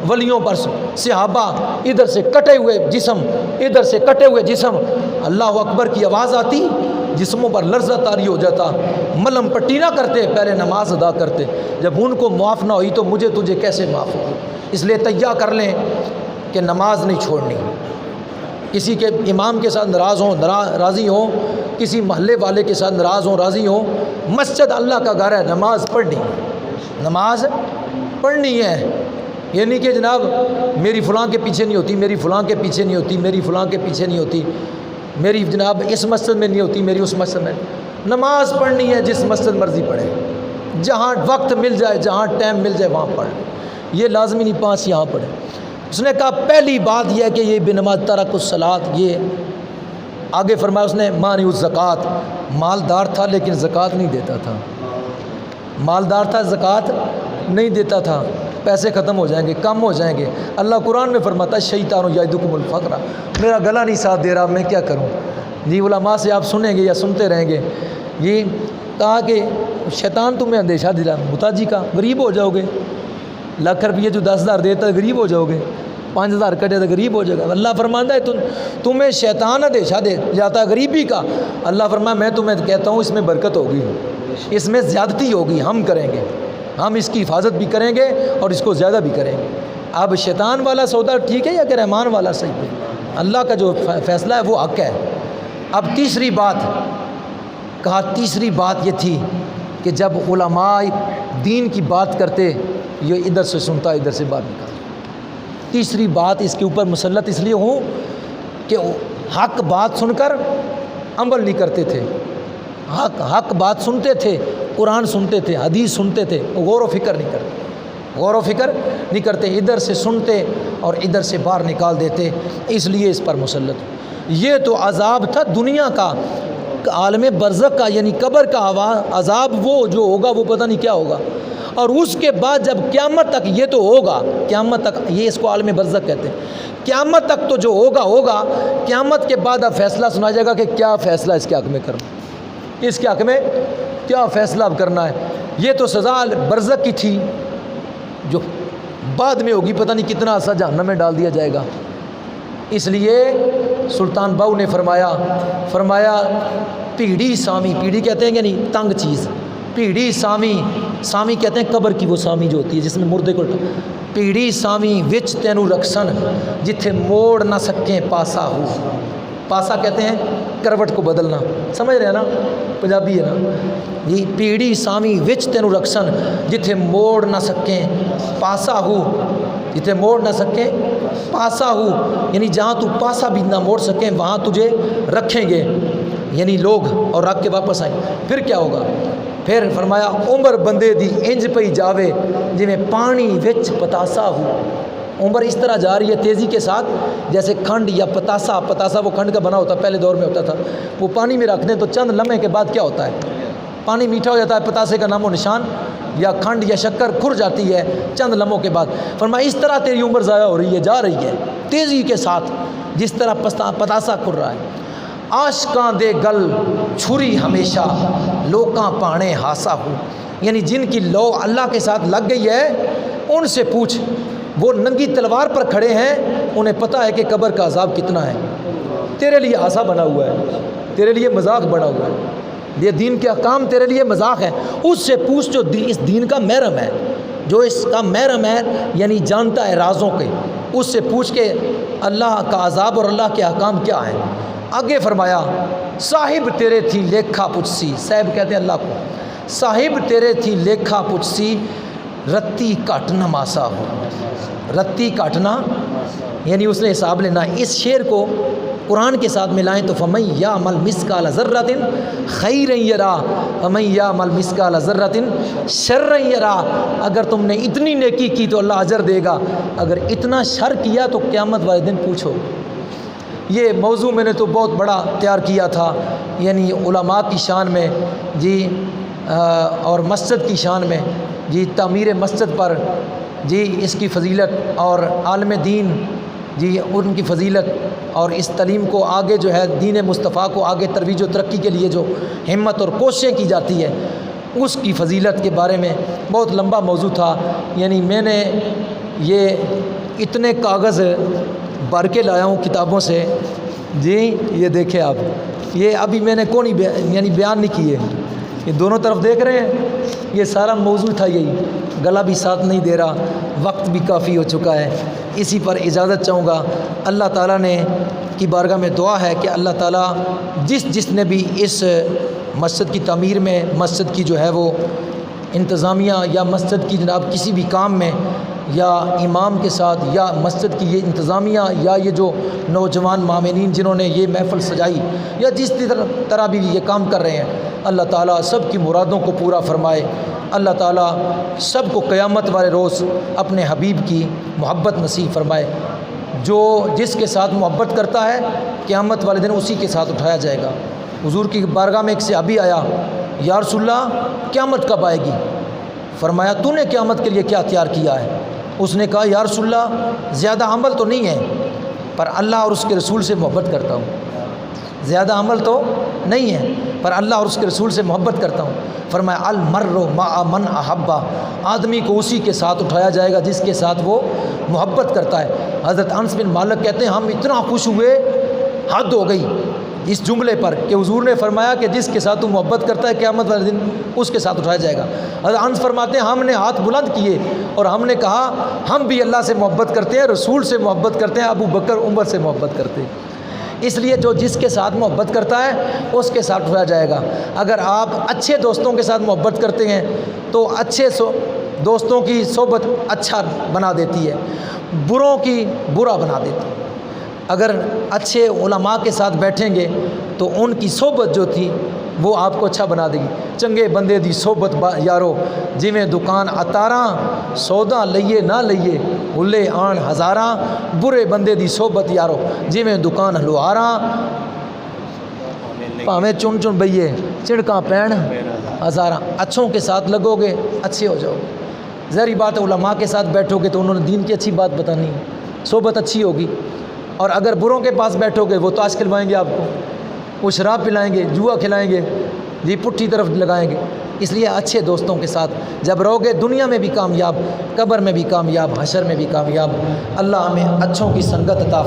ولیوں پر، صحابہ، ادھر سے کٹے ہوئے جسم، ادھر سے کٹے ہوئے جسم، اللہ اکبر کی آواز آتی جسموں پر لرزہ طاری ہو جاتا، ملم پٹی نہ کرتے، پہلے نماز ادا کرتے۔ جب ان کو معاف نہ ہوئی تو مجھے تجھے کیسے معاف ہوگی؟ اس لیے تیار کر لیں کہ نماز نہیں چھوڑنی، کسی کے امام کے ساتھ ناراض ہوں راضی ہوں، کسی محلے والے کے ساتھ ناراض ہوں راضی ہوں، مسجد اللہ کا گھر ہے، نماز پڑھنی ہے۔ یہ نہیں کہ جناب میری فلاں کے پیچھے نہیں ہوتی، میری فلاں کے پیچھے نہیں ہوتی، میری فلاں کے پیچھے نہیں ہوتی، میری جناب اس مسجد میں نہیں ہوتی، میری اس مسجد میں۔ نماز پڑھنی ہے جس مسجد مرضی پڑھے، جہاں وقت مل جائے، جہاں ٹائم مل جائے وہاں پڑھ، یہ لازمی نہیں 5 یہاں پڑھے۔ اس نے کہا پہلی بات یہ ہے کہ یہ بے نماز ترک الصلاۃ، یہ آگے فرمایا اس نے مانع الزکوٰۃ، مالدار تھا لیکن زکوٰۃ نہیں دیتا تھا، مالدار تھا زکوٰۃ نہیں دیتا تھا، پیسے ختم ہو جائیں گے، کم ہو جائیں گے۔ اللہ قرآن میں فرماتا ہے شیطان یعدکم الفقر، میرا گلا نہیں ساتھ دے رہا، میں کیا کروں؟ جی علماء سے آپ سنیں گے یا سنتے رہیں گے، یہ کہا کہ شیطان تمہیں اندیشہ دلا محتاجی کا، غریب ہو جاؤ گے، لاکھ روپیے جو 10,000 دیتا ہے غریب ہو جاؤ گے، 5,000 کٹے تو غریب ہو جائے گا۔ اللہ فرماتا ہے تمہیں شیطان اندیشہ دے جاتا ہے غریبی کا، اللہ فرمایا میں تمہیں کہتا ہوں اس میں برکت ہوگی، اس میں زیادتی ہوگی، ہم کریں گے، ہم اس کی حفاظت بھی کریں گے اور اس کو زیادہ بھی کریں گے۔ اب شیطان والا سودا ٹھیک ہے یا کہ رحمان والا صحیح ہے؟ اللہ کا جو فیصلہ ہے وہ حق ہے۔ اب تیسری بات کہا، تیسری بات یہ تھی کہ جب علماء دین کی بات کرتے یہ ادھر سے سنتا ادھر سے باہر نکالتا۔ تیسری بات اس کے اوپر مسلط اس لیے ہوں کہ حق بات سن کر عمل نہیں کرتے تھے، حق بات سنتے تھے، قرآن سنتے تھے، حدیث سنتے تھے، غور و فکر نہیں کرتے، غور و فکر نہیں کرتے، ادھر سے سنتے اور ادھر سے باہر نکال دیتے، اس لیے اس پر مسلط۔ یہ تو عذاب تھا دنیا کا، عالم برزخ کا یعنی قبر کا عذاب، وہ جو ہوگا وہ پتہ نہیں کیا ہوگا، اور اس کے بعد جب قیامت تک یہ تو ہوگا، قیامت تک یہ اس کو عالم برزخ کہتے ہیں، قیامت تک تو جو ہوگا، قیامت کے بعد اب فیصلہ سنا جائے گا کہ کیا فیصلہ اس کے حق میں کرنا، اس کے حق میں کیا فیصلہ اب کرنا ہے۔ یہ تو سزا برزخ کی تھی جو بعد میں ہوگی، پتہ نہیں کتنا عرصہ جہنم میں ڈال دیا جائے گا۔ اس لیے سلطان باؤ نے فرمایا پیڑھی سامی، پیڑھی کہتے ہیں یعنی تنگ چیز، پیڑھی سامی کہتے ہیں قبر کی وہ سامی جو ہوتی ہے جس میں مردے کو، پیڑھی سامی وچ تینو رکھسن جتھے موڑ نہ سکیں پاسا ہو، پاسا کہتے ہیں کروٹ کو بدلنا، سمجھ رہے ہیں نا، پنجابی ہے نا، یہ پیڑھی سامی وچ تینو رکھسن جتھے موڑ نہ سکیں پاسا ہو، جتھے موڑ نہ سکیں پاسا ہو، یعنی جہاں تو پاسا بھی نہ موڑ سکیں وہاں تجھے رکھیں گے، یعنی لوگ، اور رکھ کے واپس آئیں۔ پھر کیا ہوگا؟ پھر فرمایا عمر بندے دی انج پئی جاوے جی میں پانی وچ پتاسا ہو، عمر اس طرح جا رہی ہے تیزی کے ساتھ جیسے کھنڈ یا پتاسا وہ کھنڈ کا بنا ہوتا، پہلے دور میں ہوتا تھا، وہ پانی میں رکھ دیں تو چند لمحے کے بعد کیا ہوتا ہے، پانی میٹھا ہو جاتا ہے، پتاسے کا نام و نشان یا کھنڈ یا شکر کھر جاتی ہے چند لمحوں کے بعد۔ فرمایا اس طرح تیری عمر ضائع ہو رہی ہے، جا رہی ہے تیزی کے ساتھ جس طرح پتاسا کھر رہا ہے۔ عاشقاں دے گل چھری ہمیشہ لوکاں پانے ہاسا ہو، یعنی جن کی لو اللہ کے ساتھ لگ گئی ہے ان سے پوچھ، وہ ننگی تلوار پر کھڑے ہیں، انہیں پتہ ہے کہ قبر کا عذاب کتنا ہے، تیرے لیے ہاسا بنا ہوا ہے، تیرے لیے مذاق بنا ہوا ہے، یہ دین کے احکام تیرے لیے مذاق ہے، اس سے پوچھ جو اس دین کا محرم ہے، جو اس کا محرم ہے یعنی جانتا ہے رازوں کے، اس سے پوچھ کے اللہ کا عذاب اور اللہ کے احکام کیا ہیں۔ آگے فرمایا صاحب تیرے تھی لیکھا پچسی، صاحب کہتے ہیں اللہ کو، صاحب تیرے تھی لیکھا پچسی رتی کٹ نہ ماسا ہو، رتی کاٹنا یعنی اس نے حساب لینا۔ اس شعر کو قرآن کے ساتھ ملائیں تو فَمَن يَعْمَلْ مِثْقَالَ ذَرَّةٍ خَيْرًا يَرَهُ وَمَن يَعْمَلْ مِثْقَالَ ذَرَّةٍ شَرًّا يَرَهُ، اگر تم نے اتنی نیکی کی تو اللہ اجر دے گا، اگر اتنا شر کیا تو قیامت والے دن پوچھو۔ یہ موضوع میں نے تو بہت بڑا تیار کیا تھا، یعنی علماء کی شان میں جی اور مسجد کی شان میں جی، تعمیر مسجد پر جی اس کی فضیلت اور عالم دین جی ان کی فضیلت اور اس تعلیم کو آگے جو ہے دین مصطفیٰ کو آگے ترویج و ترقی کے لیے جو ہمت اور کوششیں کی جاتی ہے اس کی فضیلت کے بارے میں بہت لمبا موضوع تھا، یعنی میں نے یہ اتنے کاغذ بھر کے لایا ہوں کتابوں سے جی، یہ دیکھیں آپ، یہ ابھی میں نے کون یعنی بیان نہیں کیے، یہ دونوں طرف دیکھ رہے ہیں، یہ سارا موضوع تھا یہی، گلا بھی ساتھ نہیں دے رہا، وقت بھی کافی ہو چکا ہے، اسی پر اجازت چاہوں گا۔ اللہ تعالیٰ نے کی بارگاہ میں دعا ہے کہ اللہ تعالیٰ جس نے بھی اس مسجد کی تعمیر میں، مسجد کی جو ہے وہ انتظامیہ یا مسجد کی جناب کسی بھی کام میں یا امام کے ساتھ یا مسجد کی یہ انتظامیہ یا یہ جو نوجوان مامنین جنہوں نے یہ محفل سجائی یا جس طرح بھی یہ کام کر رہے ہیں، اللہ تعالیٰ سب کی مرادوں کو پورا فرمائے، اللہ تعالیٰ سب کو قیامت والے روز اپنے حبیب کی محبت نصیب فرمائے۔ جو جس کے ساتھ محبت کرتا ہے قیامت والے دن اسی کے ساتھ اٹھایا جائے گا۔ حضور کی بارگاہ میں ایک صحابی آیا، یا رسول اللہ قیامت کب آئے گی؟ فرمایا تو نے قیامت کے لیے کیا تیار کیا ہے؟ اس نے کہا یا رسول اللہ زیادہ عمل تو نہیں ہے، پر اللہ اور اس کے رسول سے محبت کرتا ہوں۔ زیادہ عمل تو نہیں ہے، پر اللہ اور اس کے رسول سے محبت کرتا ہوں۔ فرمایا المرء مع من احبا، آدمی کو اسی کے ساتھ اٹھایا جائے گا جس کے ساتھ وہ محبت کرتا ہے۔ حضرت انس بن مالک کہتے ہیں ہم اتنا خوش ہوئے، حد ہو گئی اس جملے پر کہ حضور نے فرمایا کہ جس کے ساتھ تو محبت کرتا ہے قیامت والے دن اس کے ساتھ اٹھایا جائے گا۔ حضرت انس فرماتے ہیں ہم نے ہاتھ بلند کیے اور ہم نے کہا ہم بھی اللہ سے محبت کرتے ہیں، رسول سے محبت کرتے ہیں، ابو بکر عمر سے محبت کرتے ہیں۔ اس لیے جو جس کے ساتھ محبت کرتا ہے اس کے ساتھ اٹھایا جائے گا۔ اگر آپ اچھے دوستوں کے ساتھ محبت کرتے ہیں تو اچھے دوستوں کی صحبت اچھا بنا دیتی ہے، بروں کی برا بنا دیتی ہے۔ اگر اچھے علماء کے ساتھ بیٹھیں گے تو ان کی صحبت جو تھی وہ آپ کو اچھا بنا دے گی۔ چنگے بندے دی صحبت یارو، جویں دکان اتاراں سودا لئیے نہ لئیے ہلے آن ہزاراں، برے بندے دی صحبت یارو جویں دکان ہلواراں پاویں چن چن بئیے چڑکاں پین ہزاراں۔ اچھوں کے ساتھ لگو گے اچھے ہو جاؤ گے۔ ظاہری بات ہے علماء کے ساتھ بیٹھو گے تو انہوں نے دین کی اچھی بات بتانی ہے، صحبت اچھی ہوگی۔ اور اگر بروں کے پاس بیٹھو گے وہ تاش کھلوائیں گے آپ کو، وہ شراب پلائیں گے، جوا کھلائیں گے، یہ پٹھی طرف لگائیں گے۔ اس لیے اچھے دوستوں کے ساتھ جب رہو گے دنیا میں بھی کامیاب، قبر میں بھی کامیاب، حشر میں بھی کامیاب۔ اللہ ہمیں اچھوں کی سنگت عطا